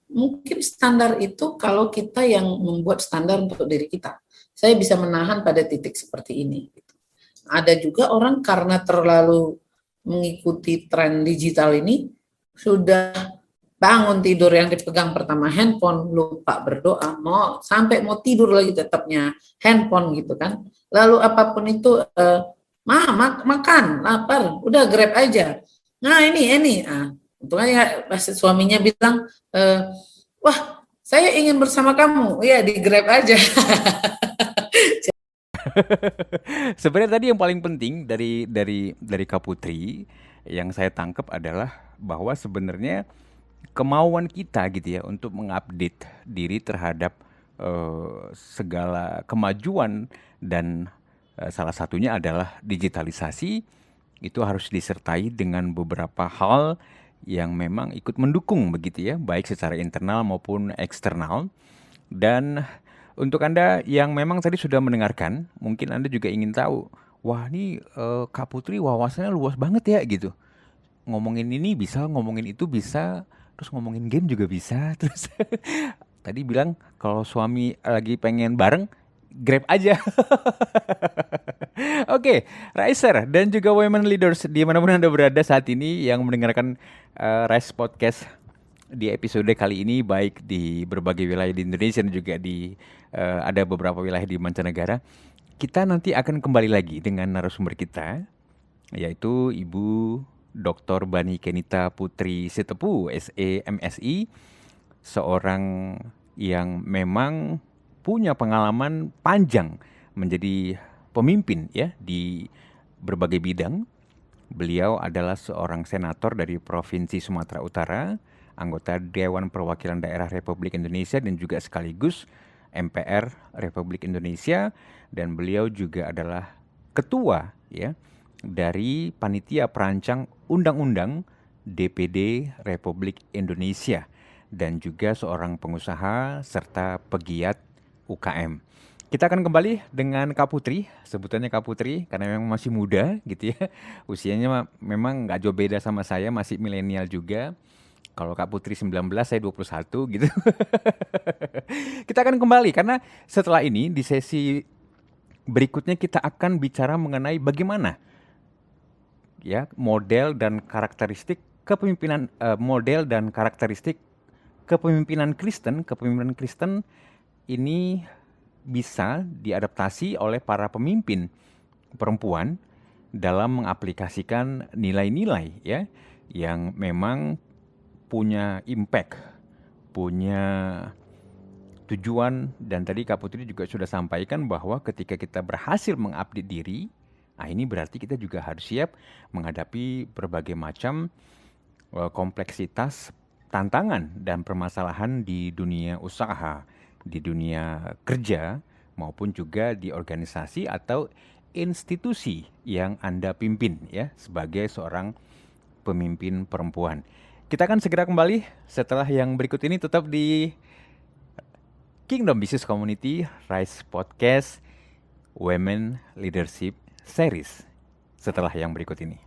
Mungkin standar itu kalau kita yang membuat standar untuk diri kita. Saya bisa menahan pada titik seperti ini. Ada juga orang karena terlalu mengikuti tren digital ini sudah bangun tidur yang dipegang pertama handphone, lupa berdoa, mau tidur lagi tetapnya handphone gitu kan. Lalu apapun itu makan, lapar, udah Grab aja. Nah, ini untungnya pas suaminya bilang wah, Saya ingin bersama kamu, ya di Grab aja. Sebenarnya tadi yang paling penting dari Kak Putri yang saya tangkap adalah bahwa sebenarnya kemauan kita gitu ya untuk mengupdate diri terhadap segala kemajuan dan salah satunya adalah digitalisasi itu harus disertai dengan beberapa hal yang memang ikut mendukung begitu ya, baik secara internal maupun eksternal. Dan untuk Anda yang memang tadi sudah mendengarkan, mungkin Anda juga ingin tahu, wah ini Kak Putri wawasannya luas banget ya gitu. Ngomongin ini bisa, ngomongin itu bisa, terus ngomongin game juga bisa. Terus tadi bilang kalau suami lagi pengen bareng, Grab aja. Oke, Riser dan juga Women Leaders dimanapun Anda berada saat ini yang mendengarkan Rise Podcast di episode kali ini baik di berbagai wilayah di Indonesia dan juga di ada beberapa wilayah di mancanegara. Kita nanti akan kembali lagi dengan narasumber kita yaitu Ibu Dr. Bani Kenita Putri Sitepu, SE MSI, seorang yang memang punya pengalaman panjang menjadi pemimpin ya di berbagai bidang. Beliau adalah seorang senator dari Provinsi Sumatera Utara, anggota Dewan Perwakilan Daerah Republik Indonesia dan juga sekaligus MPR Republik Indonesia, dan beliau juga adalah ketua ya dari panitia perancang undang-undang DPD Republik Indonesia dan juga seorang pengusaha serta pegiat UKM. Kita akan kembali dengan Kak Putri, sebutannya Kak Putri karena memang masih muda gitu ya. Usianya memang nggak jauh beda sama saya, masih milenial juga. Kalau Kak Putri 19, saya 21 gitu. Kita akan kembali karena setelah ini di sesi berikutnya kita akan bicara mengenai bagaimana ya model dan karakteristik kepemimpinan kepemimpinan Kristen ini bisa diadaptasi oleh para pemimpin perempuan dalam mengaplikasikan nilai-nilai ya yang memang punya impact, punya tujuan. Dan tadi Kak Putri juga sudah sampaikan bahwa ketika kita berhasil mengupdate diri, nah ini berarti kita juga harus siap menghadapi berbagai macam kompleksitas, tantangan dan permasalahan di dunia usaha, di dunia kerja, maupun juga di organisasi atau institusi yang Anda pimpin ya sebagai seorang pemimpin perempuan. Kita akan segera kembali setelah yang berikut ini, tetap di Kingdom Business Community Rise Podcast Women Leadership Series setelah yang berikut ini.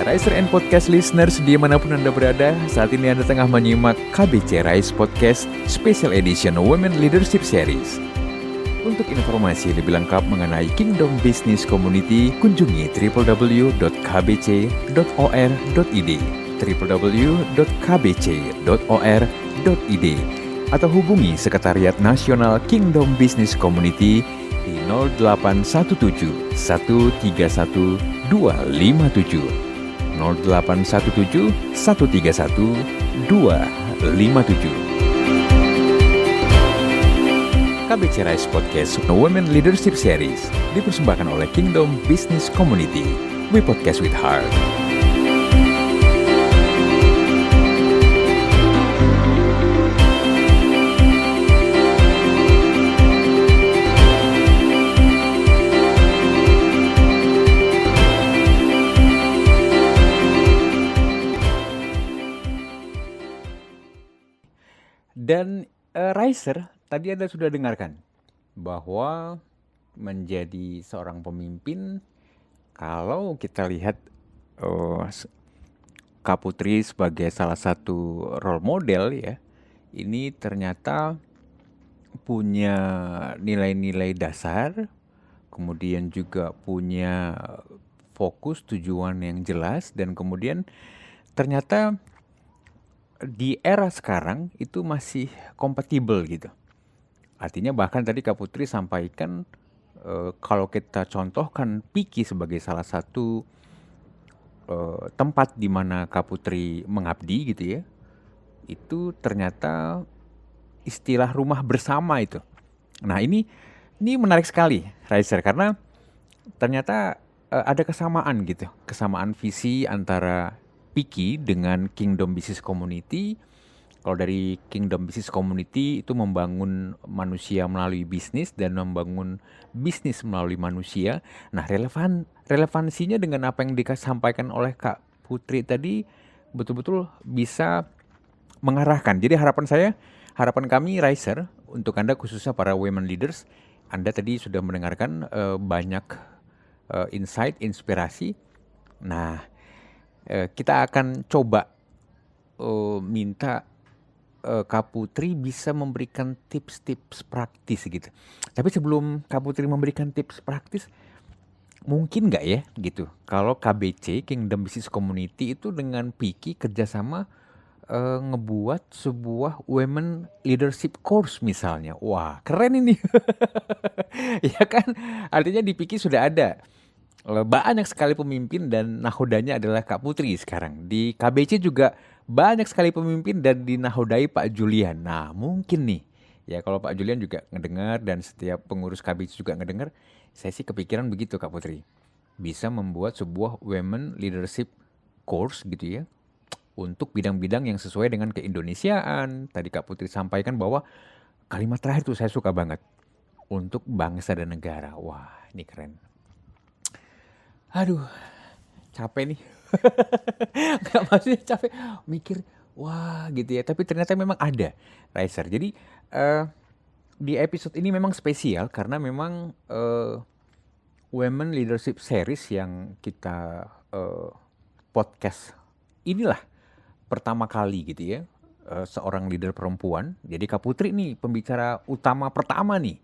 Riser and Podcast listeners dimanapun Anda berada, saat ini Anda tengah menyimak KBC Rise Podcast Special Edition Women Leadership Series. Untuk informasi lebih lengkap mengenai Kingdom Business Community, kunjungi www.kbc.or.id www.kbc.or.id atau hubungi Sekretariat Nasional Kingdom Business Community di 0817 131 257. 0817 131 257. KBC Rise Podcast Women Leadership Series dipersembahkan oleh Kingdom Business Community. We podcast with heart. Dan Riser, tadi Anda sudah dengarkan bahwa menjadi seorang pemimpin, kalau kita lihat Kak Putri sebagai salah satu role model ya, ini ternyata punya nilai-nilai dasar, kemudian juga punya fokus tujuan yang jelas, dan kemudian ternyata di era sekarang itu masih kompatibel gitu. Artinya bahkan tadi Kak Putri sampaikan kalau kita contohkan Piki sebagai salah satu tempat di mana Kak Putri mengabdi gitu ya, itu ternyata istilah rumah bersama itu. Nah ini menarik sekali, Raiser, karena ternyata ada kesamaan gitu, kesamaan visi antara Piki dengan Kingdom Business Community. Kalau dari Kingdom Business Community itu membangun manusia melalui bisnis dan membangun bisnis melalui manusia. Nah, relevansinya dengan apa yang disampaikan oleh Kak Putri tadi betul-betul bisa mengarahkan. Jadi harapan kami Riser untuk Anda khususnya para women leaders, Anda tadi sudah mendengarkan banyak insight, inspirasi. Nah, kita akan coba minta Kak Putri bisa memberikan tips-tips praktis gitu. Tapi sebelum Kak Putri memberikan tips praktis, mungkin nggak ya gitu kalau KBC Kingdom Business Community itu dengan Piki kerjasama ngebuat sebuah women leadership course misalnya. Wah, keren ini. Ya kan? Artinya di Piki sudah ada banyak sekali pemimpin dan nahodanya adalah Kak Putri sekarang. Di KBC juga banyak sekali pemimpin dan dinahodai Pak Julian. Nah, mungkin nih ya kalau Pak Julian juga ngedengar dan setiap pengurus KBC juga ngedengar, saya sih kepikiran begitu Kak Putri. Bisa membuat sebuah women leadership course gitu ya untuk bidang-bidang yang sesuai dengan keindonesiaan. Tadi Kak Putri sampaikan bahwa kalimat terakhir tuh saya suka banget. Untuk bangsa dan negara. Wah, ini keren. Aduh, capek nih. Gak maksudnya capek. Mikir, wah gitu ya. Tapi ternyata memang ada, Riser. Jadi, di episode ini memang spesial karena memang Women Leadership Series yang kita podcast inilah pertama kali gitu ya, seorang leader perempuan. Jadi Kak Putri nih pembicara utama pertama nih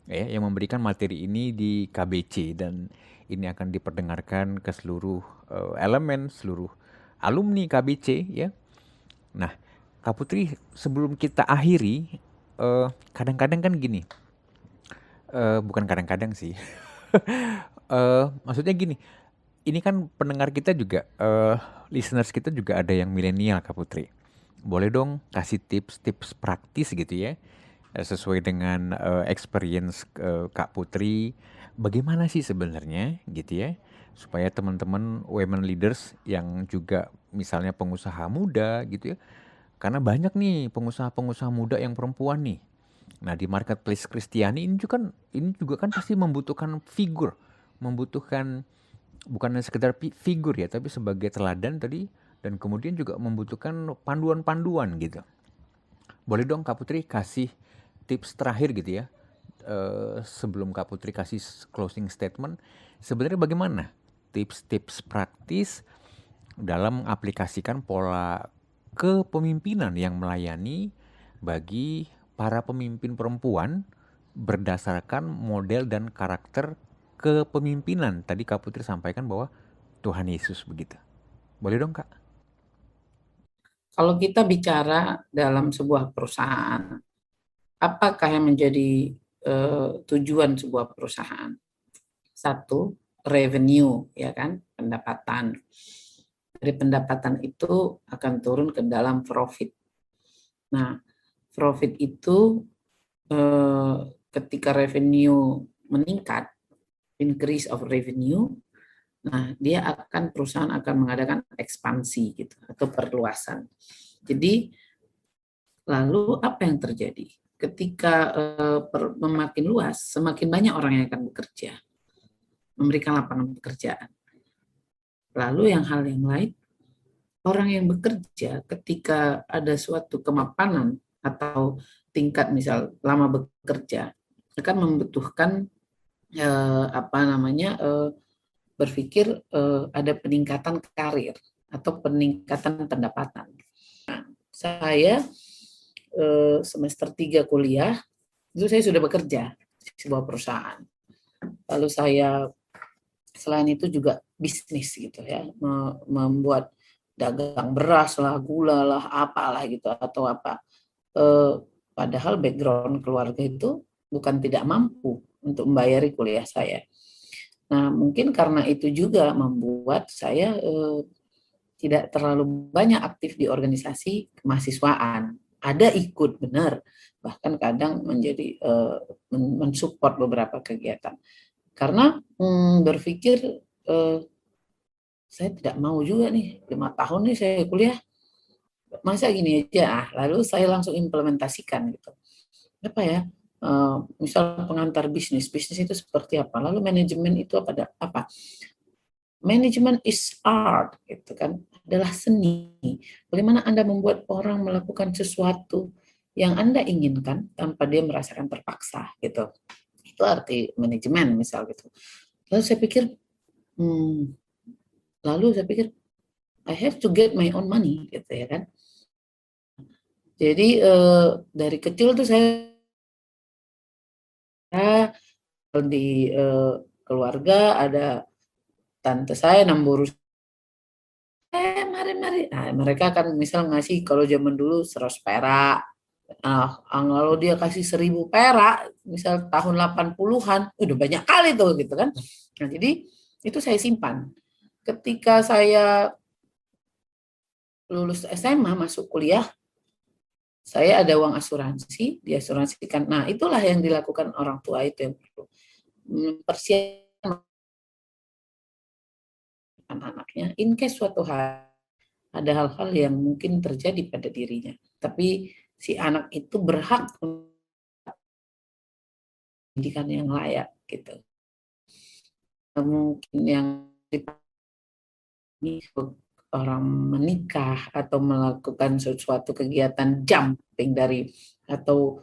ya, yang memberikan materi ini di KBC dan ini akan diperdengarkan ke seluruh elemen, seluruh alumni KBC ya. Nah, Kak Putri sebelum kita akhiri, kadang-kadang kan gini, bukan kadang-kadang sih, maksudnya gini, ini kan pendengar kita juga, listeners kita juga ada yang milenial Kak Putri. Boleh dong kasih tips-tips praktis gitu ya, sesuai dengan experience Kak Putri. Bagaimana sih sebenarnya gitu ya, supaya teman-teman women leaders yang juga misalnya pengusaha muda gitu ya, karena banyak nih pengusaha-pengusaha muda yang perempuan nih. Nah di marketplace Kristiani ini juga kan pasti membutuhkan figur, membutuhkan bukan hanya sekedar figur ya, tapi sebagai teladan tadi, dan kemudian juga membutuhkan panduan-panduan gitu. Boleh dong Kak Putri kasih tips terakhir gitu ya, sebelum Kak Putri kasih closing statement, sebenarnya bagaimana tips-tips praktis dalam mengaplikasikan pola kepemimpinan yang melayani bagi para pemimpin perempuan berdasarkan model dan karakter kepemimpinan. Tadi Kak Putri sampaikan bahwa Tuhan Yesus begitu. Boleh dong Kak? Kalau kita bicara dalam sebuah perusahaan, apakah yang menjadi tujuan sebuah perusahaan? Satu, revenue, ya kan, pendapatan. Dari pendapatan itu akan turun ke dalam profit. Nah, profit itu ketika revenue meningkat, increase of revenue, nah perusahaan akan mengadakan ekspansi gitu atau perluasan. Jadi lalu apa yang terjadi? Ketika makin luas, semakin banyak orang yang akan bekerja, memberikan lapangan pekerjaan. Lalu hal yang lain, orang yang bekerja ketika ada suatu kemapanan atau tingkat misal lama bekerja akan membutuhkan berpikir ada peningkatan karir atau peningkatan pendapatan. Saya semester 3 kuliah itu saya sudah bekerja di sebuah perusahaan. Lalu saya selain itu juga bisnis gitu ya, membuat dagang beras lah, gula lah, apalah gitu atau apa. Padahal background keluarga itu bukan tidak mampu, untuk membayari kuliah saya. Nah, mungkin karena itu juga membuat saya tidak terlalu banyak aktif di organisasi kemahasiswaan. Ada ikut benar, bahkan kadang menjadi mensupport beberapa kegiatan. Karena berpikir saya tidak mau juga nih 5 tahun nih saya kuliah, masa gini aja. Lalu saya langsung implementasikan gitu. Apa ya? Misal pengantar bisnis itu seperti apa? Lalu manajemen itu apa? Manajemen is art, gitu kan, adalah seni. Bagaimana Anda membuat orang melakukan sesuatu yang Anda inginkan tanpa dia merasakan terpaksa, gitu. Itu arti manajemen, misal gitu. Lalu saya pikir, I have to get my own money, gitu ya kan. Jadi dari kecil tuh saya di keluarga ada tante saya nambur, mari. Nah, mereka kan misal ngasih kalau zaman dulu 100 perak. Nah, kalau dia kasih 1000 perak, misal tahun 80-an, udah banyak kali tuh gitu kan. Nah, jadi itu saya simpan. Ketika saya lulus SMA masuk kuliah, saya ada uang asuransi, diasuransikan. Nah, itulah yang dilakukan orang tua itu yang perlu mempersiapkan anaknya in case suatu hari ada hal-hal yang mungkin terjadi pada dirinya. Tapi si anak itu berhak pendidikan yang layak gitu. Mungkin yang orang menikah atau melakukan sesuatu kegiatan jumping dari atau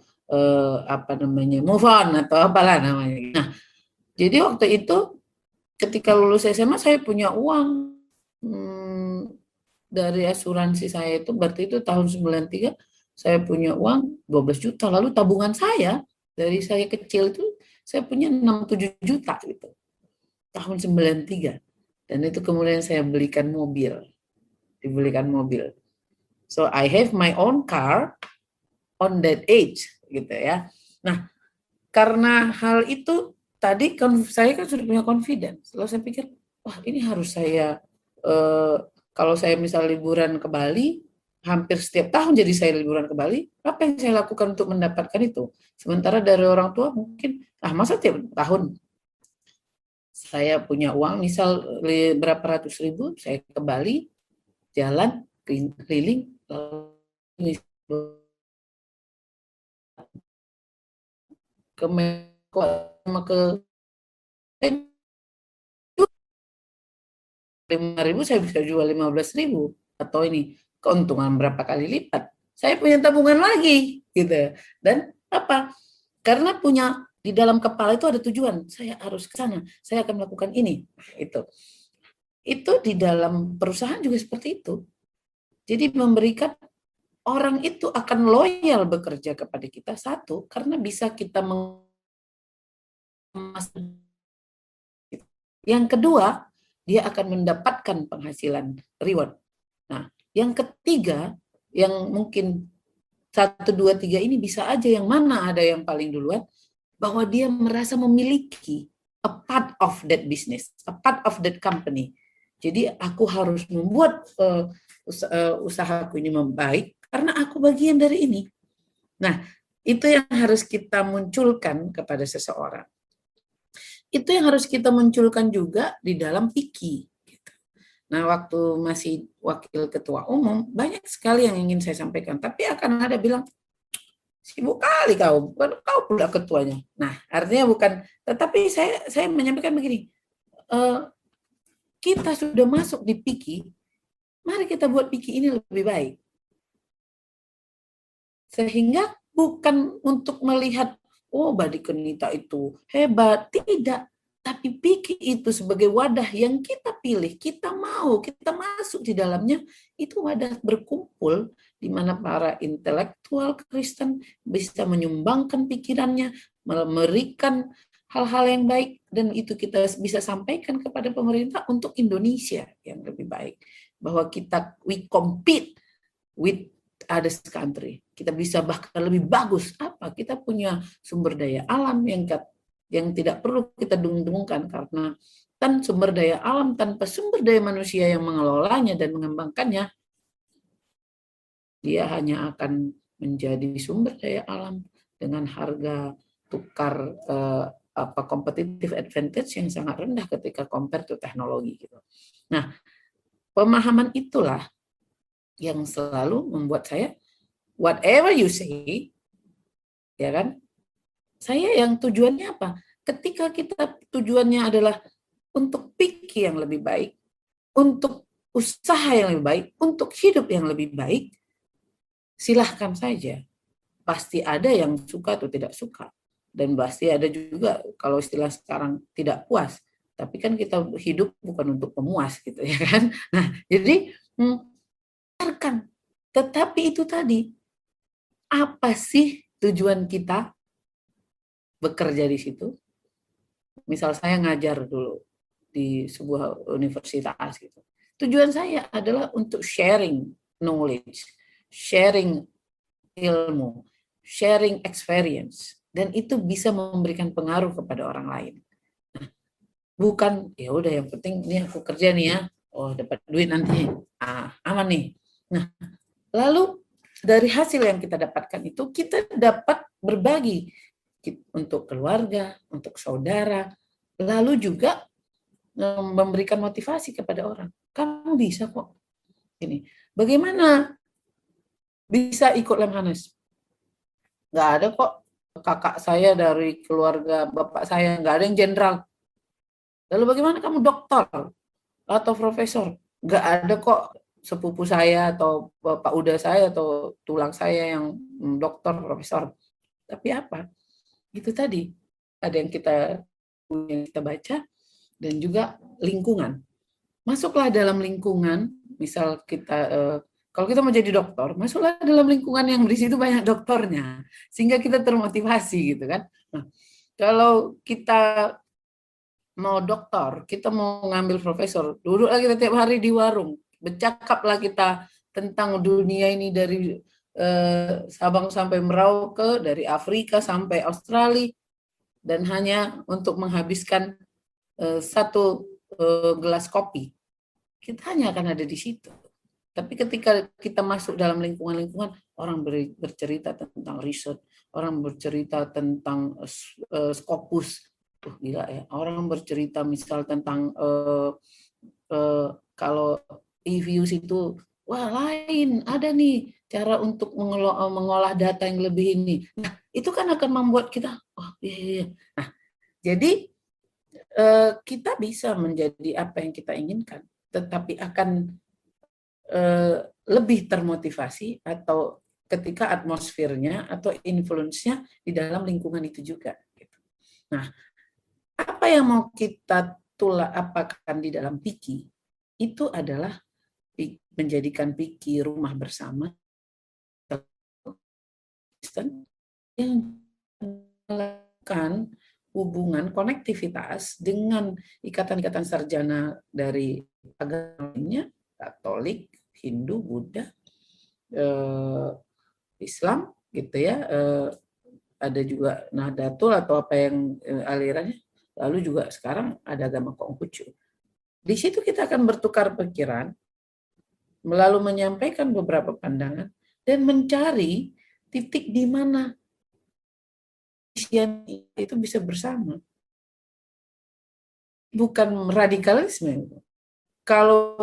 move on atau apalah namanya. Nah, jadi waktu itu ketika lulus SMA saya punya uang dari asuransi saya itu, berarti itu tahun 93 saya punya uang 12 juta. Lalu tabungan saya dari saya kecil itu saya punya 6-7 juta gitu. Tahun 93. Dan itu kemudian saya dibelikan mobil. So I have my own car on that age gitu ya. Nah, karena hal itu tadi saya kan sudah punya confidence. Lalu saya pikir, wah ini harus saya kalau saya misal liburan ke Bali, hampir setiap tahun jadi saya liburan ke Bali, apa yang saya lakukan untuk mendapatkan itu? Sementara dari orang tua mungkin, masa tiap tahun saya punya uang, misal berapa ratus ribu, saya ke Bali, jalan, keliling, ke Meko, ke 5.000 saya bisa jual 15.000 atau ini keuntungan berapa kali lipat. Saya punya tabungan lagi gitu. Dan apa? Karena punya di dalam kepala itu ada tujuan. Saya harus ke sana. Saya akan melakukan ini. Itu di dalam perusahaan juga seperti itu. Jadi memberikan orang itu akan loyal bekerja kepada kita, satu karena bisa kita yang kedua, dia akan mendapatkan penghasilan reward. Nah, yang ketiga, yang mungkin 1, 2, 3 ini bisa aja yang mana ada yang paling duluan, bahwa dia merasa memiliki a part of that business, a part of that company. Jadi aku harus membuat usahaku ini membaik karena aku bagian dari ini. Nah, itu yang harus kita munculkan kepada seseorang. Itu yang harus kita munculkan juga di dalam PIKI. Nah, waktu masih wakil ketua umum, banyak sekali yang ingin saya sampaikan. Tapi akan ada bilang, sibuk kali kau pula ketuanya. Nah, artinya bukan, tetapi saya menyampaikan begini, kita sudah masuk di PIKI, mari kita buat PIKI ini lebih baik. Sehingga bukan untuk melihat, oh Badik Kenita itu hebat, tidak. Tapi PIKI itu sebagai wadah yang kita pilih, kita mau, kita masuk di dalamnya, itu wadah berkumpul di mana para intelektual Kristen bisa menyumbangkan pikirannya, memberikan hal-hal yang baik, dan itu kita bisa sampaikan kepada pemerintah untuk Indonesia yang lebih baik. Bahwa we compete with other country. Kita bisa bahkan lebih bagus. Apa? Kita punya sumber daya alam yang yang tidak perlu kita dengung-dengungkan, karena sumber daya alam tanpa sumber daya manusia yang mengelolanya dan mengembangkannya, dia hanya akan menjadi sumber daya alam dengan harga tukar competitive advantage yang sangat rendah ketika compare to teknologi gitu. Nah, pemahaman itulah yang selalu membuat saya whatever you say, ya kan? Saya yang tujuannya apa? Ketika kita tujuannya adalah untuk pikir yang lebih baik, untuk usaha yang lebih baik, untuk hidup yang lebih baik, silahkan saja. Pasti ada yang suka atau tidak suka. Dan pasti ada juga, kalau istilah sekarang, tidak puas. Tapi kan kita hidup bukan untuk pemuas gitu ya kan. Nah, jadi biarkan. Tetapi itu tadi, apa sih tujuan kita bekerja di situ? Misal saya ngajar dulu di sebuah universitas gitu. Tujuan saya adalah untuk sharing knowledge, sharing ilmu, sharing experience, dan itu bisa memberikan pengaruh kepada orang lain. Nah, bukan ya udah yang penting ini aku kerja nih ya, oh dapat duit nanti, aman nih. Nah, lalu dari hasil yang kita dapatkan itu kita dapat berbagi untuk keluarga, untuk saudara, lalu juga memberikan motivasi kepada orang. Kamu bisa kok. Ini. Bagaimana bisa ikut Lemhanas? Nggak ada kok. Kakak saya dari keluarga bapak saya, nggak ada yang jenderal. Lalu bagaimana kamu dokter atau profesor? Nggak ada kok sepupu saya atau bapak udah saya atau tulang saya yang dokter, profesor. Tapi apa? Itu tadi. Ada yang kita baca, dan juga lingkungan. Masuklah dalam lingkungan, misal kita, kalau kita mau jadi dokter, masuklah dalam lingkungan yang di situ banyak dokternya, sehingga kita termotivasi gitu kan. Nah, kalau kita mau dokter, kita mau ngambil profesor, duduklah kita tiap hari di warung, bercakaplah kita tentang dunia ini dari Sabang sampai Merauke, dari Afrika sampai Australia, dan hanya untuk menghabiskan satu gelas kopi, kita hanya akan ada di situ. Tapi ketika kita masuk dalam lingkungan-lingkungan, orang bercerita tentang riset, orang bercerita tentang Scopus, gila ya, orang bercerita misal tentang kalau e-views itu, wah lain, ada nih cara untuk mengolah data yang lebih ini. Nah, itu kan akan membuat kita, oh iya. Nah, jadi kita bisa menjadi apa yang kita inginkan, tetapi akan lebih termotivasi atau ketika atmosfernya atau influence-nya di dalam lingkungan itu juga. Nah, apa yang mau kita apakan di dalam Piki itu adalah menjadikan Piki rumah bersama yang melakukan hubungan konektivitas dengan ikatan-ikatan sarjana dari agamanya, Katolik, Hindu, Buddha, Islam, gitu ya. Ada juga Nahdlatul atau apa yang alirannya. Lalu juga sekarang ada agama Konghucu. Di situ kita akan bertukar pikiran, melalui menyampaikan beberapa pandangan dan mencari titik di mana itu bisa bersama. Bukan radikalisme. Kalau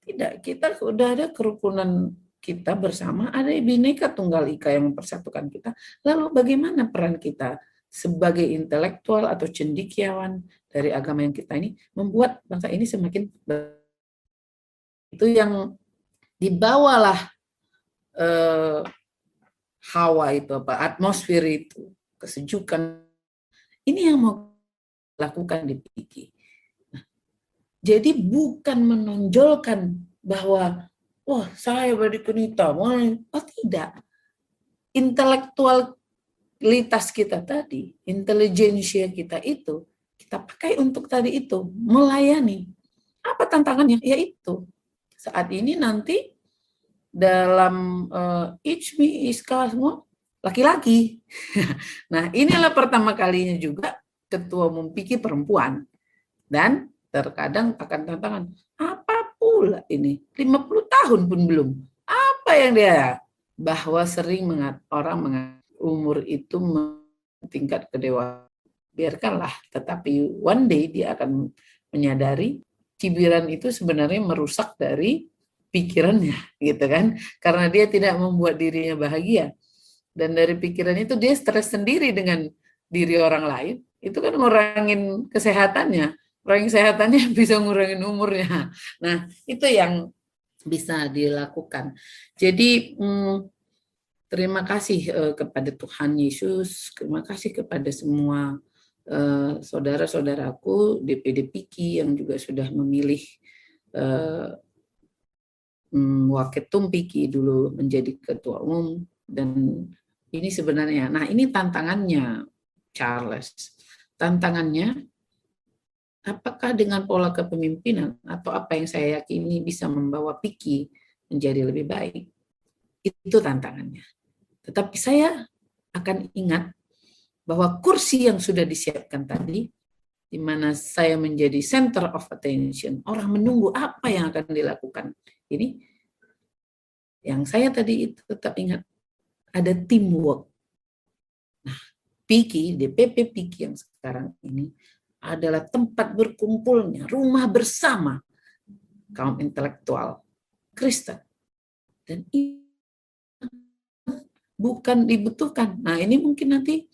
tidak, kita sudah ada kerukunan kita bersama, ada Bhinneka Tunggal Ika yang mempersatukan kita. Lalu bagaimana peran kita sebagai intelektual atau cendekiawan dari agama yang kita ini membuat bangsa ini semakin itu yang dibawalah hawa itu apa, atmosfer itu, kesejukan. Ini yang mau lakukan di Piki. Nah, jadi bukan menonjolkan bahwa wah saya berdikunita, tidak. Intelektualitas kita tadi, intelijensia kita itu, kita pakai untuk tadi itu, melayani. Apa tantangannya? Yaitu saat ini nanti dalam HB, ISKA semua, laki-laki. Nah, inilah pertama kalinya juga ketua umum PIKI perempuan. Dan terkadang akan tantangan, apa pula ini? 50 tahun pun belum. Apa yang dia? Bahwa sering orang menganggap umur itu tingkat kedewasaan. Biarkanlah, tetapi one day dia akan menyadari cibiran itu sebenarnya merusak dari pikirannya, gitu kan? Karena dia tidak membuat dirinya bahagia. Dan dari pikiran itu dia stres sendiri dengan diri orang lain, itu kan ngurangin kesehatannya. Ngurangin kesehatannya bisa ngurangin umurnya. Nah, itu yang bisa dilakukan. Jadi, terima kasih kepada Tuhan Yesus, terima kasih kepada semua saudara-saudaraku DPD PIKI yang juga sudah memilih Waketum PIKI dulu menjadi ketua umum. Dan ini sebenarnya, nah ini tantangannya Charles. Tantangannya, apakah dengan pola kepemimpinan atau apa yang saya yakini bisa membawa PIKI menjadi lebih baik? Itu tantangannya. Tetapi saya akan ingat bahwa kursi yang sudah disiapkan tadi, di mana saya menjadi center of attention, orang menunggu apa yang akan dilakukan. Ini yang saya tadi itu tetap ingat, ada teamwork. Nah, PIKI, DPP PIKI yang sekarang ini adalah tempat berkumpulnya, rumah bersama kaum intelektual Kristen. Dan ini bukan dibutuhkan. Nah, ini mungkin nanti,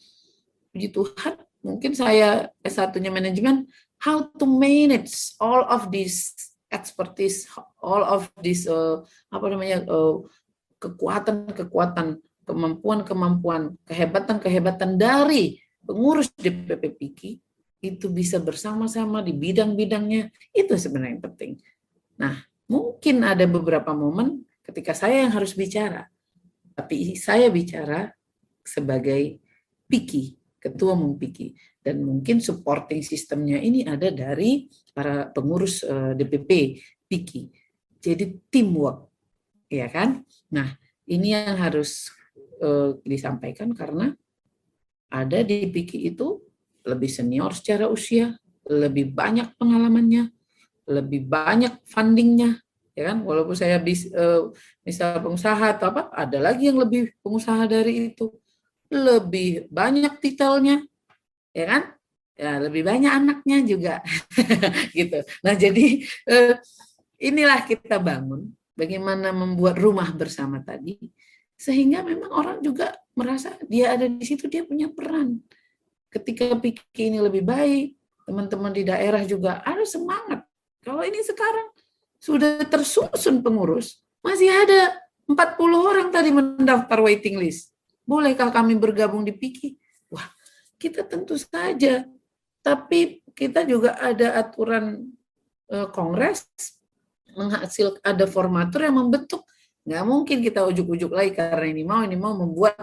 puji Tuhan, mungkin saya S1-nya manajemen, how to manage all of this expertise, all of this kekuatan-kekuatan, kemampuan-kemampuan, kehebatan-kehebatan dari pengurus DPP PIKI itu bisa bersama-sama di bidang-bidangnya. Itu sebenarnya yang penting. Nah, mungkin ada beberapa momen ketika saya yang harus bicara, tapi saya bicara sebagai PIKI, ketua umum PIKI, dan mungkin supporting sistemnya ini ada dari para pengurus DPP PIKI. Jadi teamwork, ya kan? Nah, ini yang harus disampaikan karena ada di PIKI itu lebih senior secara usia, lebih banyak pengalamannya, lebih banyak fundingnya, ya kan? Walaupun saya misal pengusaha atau apa, ada lagi yang lebih pengusaha dari itu, lebih banyak titelnya, ya kan? Ya, lebih banyak anaknya juga, gitu. Nah, jadi inilah kita bangun bagaimana membuat rumah bersama tadi, sehingga memang orang juga merasa dia ada di situ, dia punya peran. Ketika PIKI ini lebih baik, teman-teman di daerah juga ada semangat. Kalau ini sekarang sudah tersusun pengurus, masih ada 40 orang tadi mendaftar waiting list. Bolehkah kami bergabung di PIKI? Wah, kita tentu saja. Tapi kita juga ada aturan kongres, menghasil ada formatur yang membentuk. Nggak mungkin kita ujuk-ujuk lagi karena ini mau membuat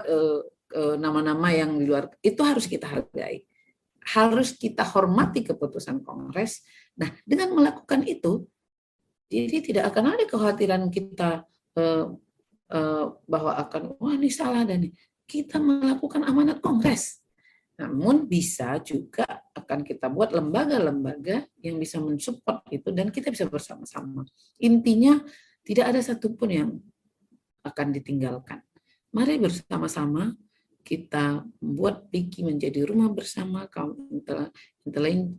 nama-nama yang di luar. Itu harus kita hargai. Harus kita hormati keputusan kongres. Nah, dengan melakukan itu, jadi tidak akan ada kekhawatiran kita bahwa akan, wah ini salah dan kita melakukan amanat kongres. Namun bisa juga akan kita buat lembaga-lembaga yang bisa mensupport itu dan kita bisa bersama-sama. Intinya tidak ada satupun yang akan ditinggalkan. Mari bersama-sama kita membuat PIKI menjadi rumah bersama kaum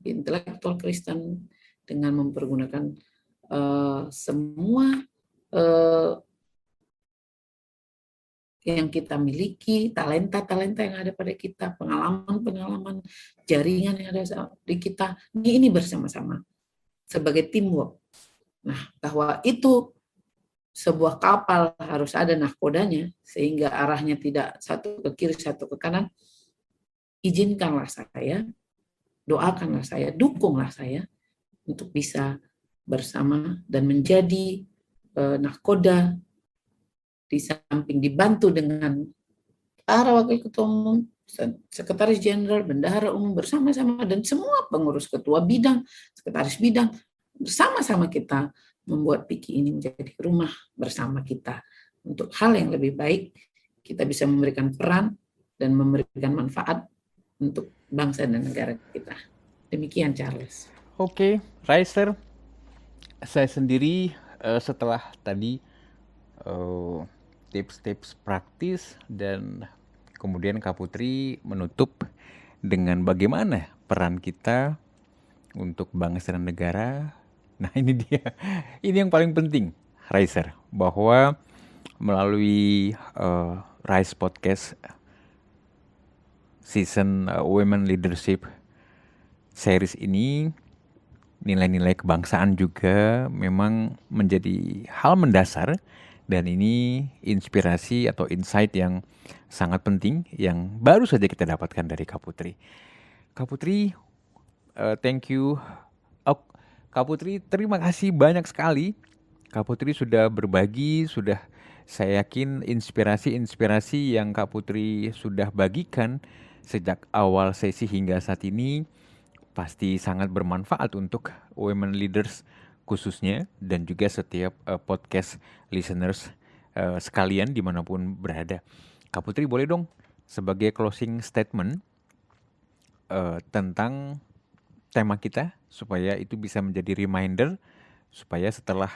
intelektual Kristen dengan mempergunakan semua yang kita miliki, talenta-talenta yang ada pada kita, pengalaman-pengalaman, jaringan yang ada di kita, ini bersama-sama sebagai teamwork. Nah, bahwa itu sebuah kapal harus ada nahkodanya, sehingga arahnya tidak satu ke kiri, satu ke kanan. Izinkanlah saya, doakanlah saya, dukunglah saya untuk bisa bersama dan menjadi nahkoda, di samping dibantu dengan para wakil ketua umum, sekretaris jenderal, bendahara umum bersama-sama dan semua pengurus ketua bidang, sekretaris bidang, bersama-sama kita membuat PIKI ini menjadi rumah bersama kita untuk hal yang lebih baik. kita bisa memberikan peran dan memberikan manfaat untuk bangsa dan negara kita. Demikian, Charles. Oke, Raiser, saya sendiri setelah tadi tips-tips praktis dan kemudian Kak Putri menutup dengan bagaimana peran kita untuk bangsa dan negara. Nah ini dia, ini yang paling penting, Raiser, bahwa melalui Rise Podcast season Women Leadership series ini, nilai-nilai kebangsaan juga memang menjadi hal mendasar, dan ini inspirasi atau insight yang sangat penting yang baru saja kita dapatkan dari Kak Putri. Kak Putri, thank you. Kak Putri, terima kasih banyak sekali. Kak Putri sudah berbagi, sudah saya yakin inspirasi-inspirasi yang Kak Putri sudah bagikan sejak awal sesi hingga saat ini pasti sangat bermanfaat untuk women leaders khususnya, dan juga setiap podcast listeners sekalian dimanapun berada. Kak Putri boleh dong sebagai closing statement tentang tema kita, supaya itu bisa menjadi reminder, supaya setelah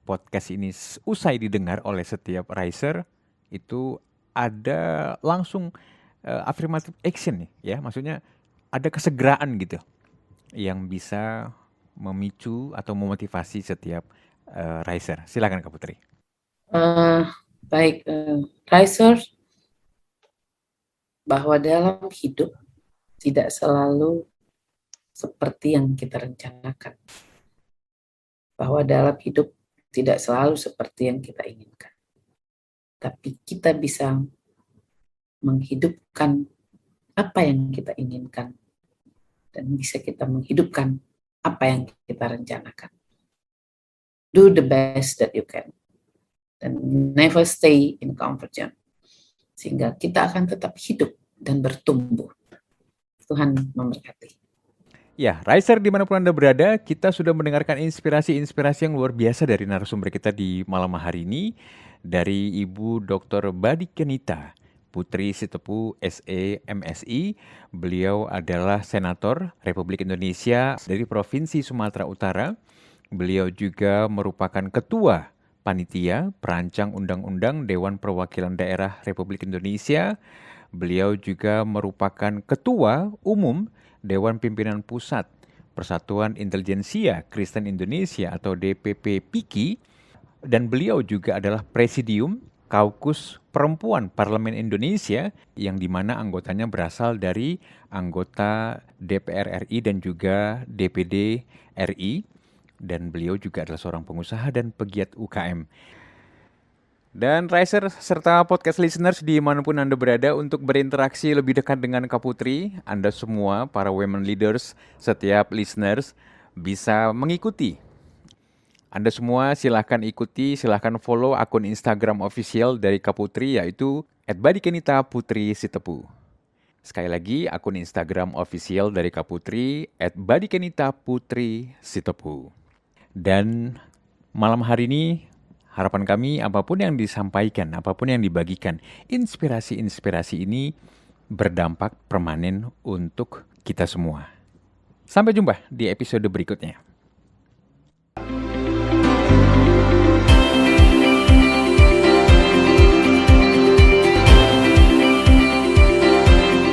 podcast ini usai didengar oleh setiap riser, itu ada langsung affirmative action nih, ya, maksudnya ada kesegeraan gitu yang bisa memicu atau memotivasi setiap riser. Silakan Kak Putri. Baik, riser, bahwa dalam hidup tidak selalu seperti yang kita rencanakan. Bahwa dalam hidup tidak selalu seperti yang kita inginkan. Tapi kita bisa menghidupkan apa yang kita inginkan, dan bisa kita menghidupkan apa yang kita rencanakan. Do the best that you can. Dan never stay in comfort zone. Sehingga kita akan tetap hidup dan bertumbuh. Tuhan memberkati. Ya, Riser dimanapun Anda berada, kita sudah mendengarkan inspirasi-inspirasi yang luar biasa dari narasumber kita di malam hari ini. Dari Ibu Dr. Badi Kenita Putri Sitepu SE MSI. Beliau adalah Senator Republik Indonesia dari Provinsi Sumatera Utara. Beliau juga merupakan Ketua Panitia Perancang Undang-Undang Dewan Perwakilan Daerah Republik Indonesia. Beliau juga merupakan Ketua Umum Dewan Pimpinan Pusat Persatuan Intelijensia Kristen Indonesia atau DPP PIKI. Dan beliau juga adalah Presidium Kaukus Perempuan Parlemen Indonesia, yang dimana anggotanya berasal dari anggota DPR RI dan juga DPD RI. Dan beliau juga adalah seorang pengusaha dan pegiat UKM. Dan Riser serta podcast listeners dimanapun Anda berada, untuk berinteraksi lebih dekat dengan Kak Putri, Anda semua para women leaders, setiap listeners bisa mengikuti. Anda semua silahkan ikuti, silahkan follow akun Instagram official dari Kak Putri, yaitu @badikenitaputrisitepu. Sekali lagi, akun Instagram official dari Kak Putri @badikenitaputrisitepu. Dan malam hari ini, harapan kami apapun yang disampaikan, apapun yang dibagikan, inspirasi-inspirasi ini berdampak permanen untuk kita semua. Sampai jumpa di episode berikutnya.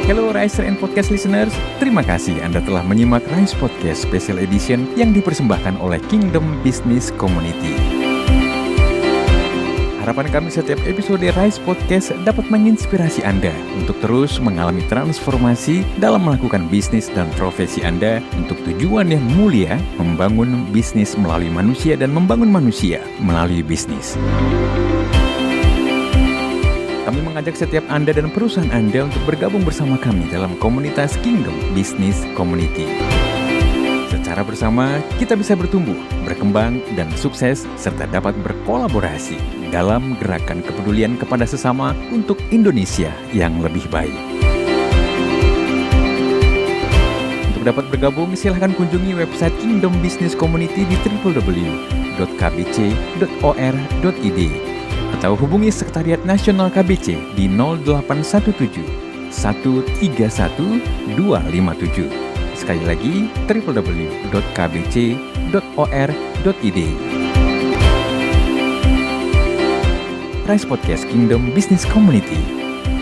Hello Riser and Podcast listeners, terima kasih Anda telah menyimak Rise Podcast Special Edition yang dipersembahkan oleh Kingdom Business Community. Harapan kami setiap episode Rise Podcast dapat menginspirasi Anda untuk terus mengalami transformasi dalam melakukan bisnis dan profesi Anda untuk tujuan yang mulia, membangun bisnis melalui manusia dan membangun manusia melalui bisnis. Kami mengajak setiap Anda dan perusahaan Anda untuk bergabung bersama kami dalam komunitas Kingdom Business Community. Secara bersama, kita bisa bertumbuh, berkembang, dan sukses, serta dapat berkolaborasi dalam gerakan kepedulian kepada sesama untuk Indonesia yang lebih baik. Untuk dapat bergabung, silahkan kunjungi website Kingdom Business Community di www.kbc.or.id atau hubungi Sekretariat Nasional KBC di 0817 131 257. Sekali lagi, www.kbc.or.id. Rise Podcast Kingdom Business Community.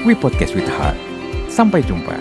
We podcast with heart. Sampai jumpa.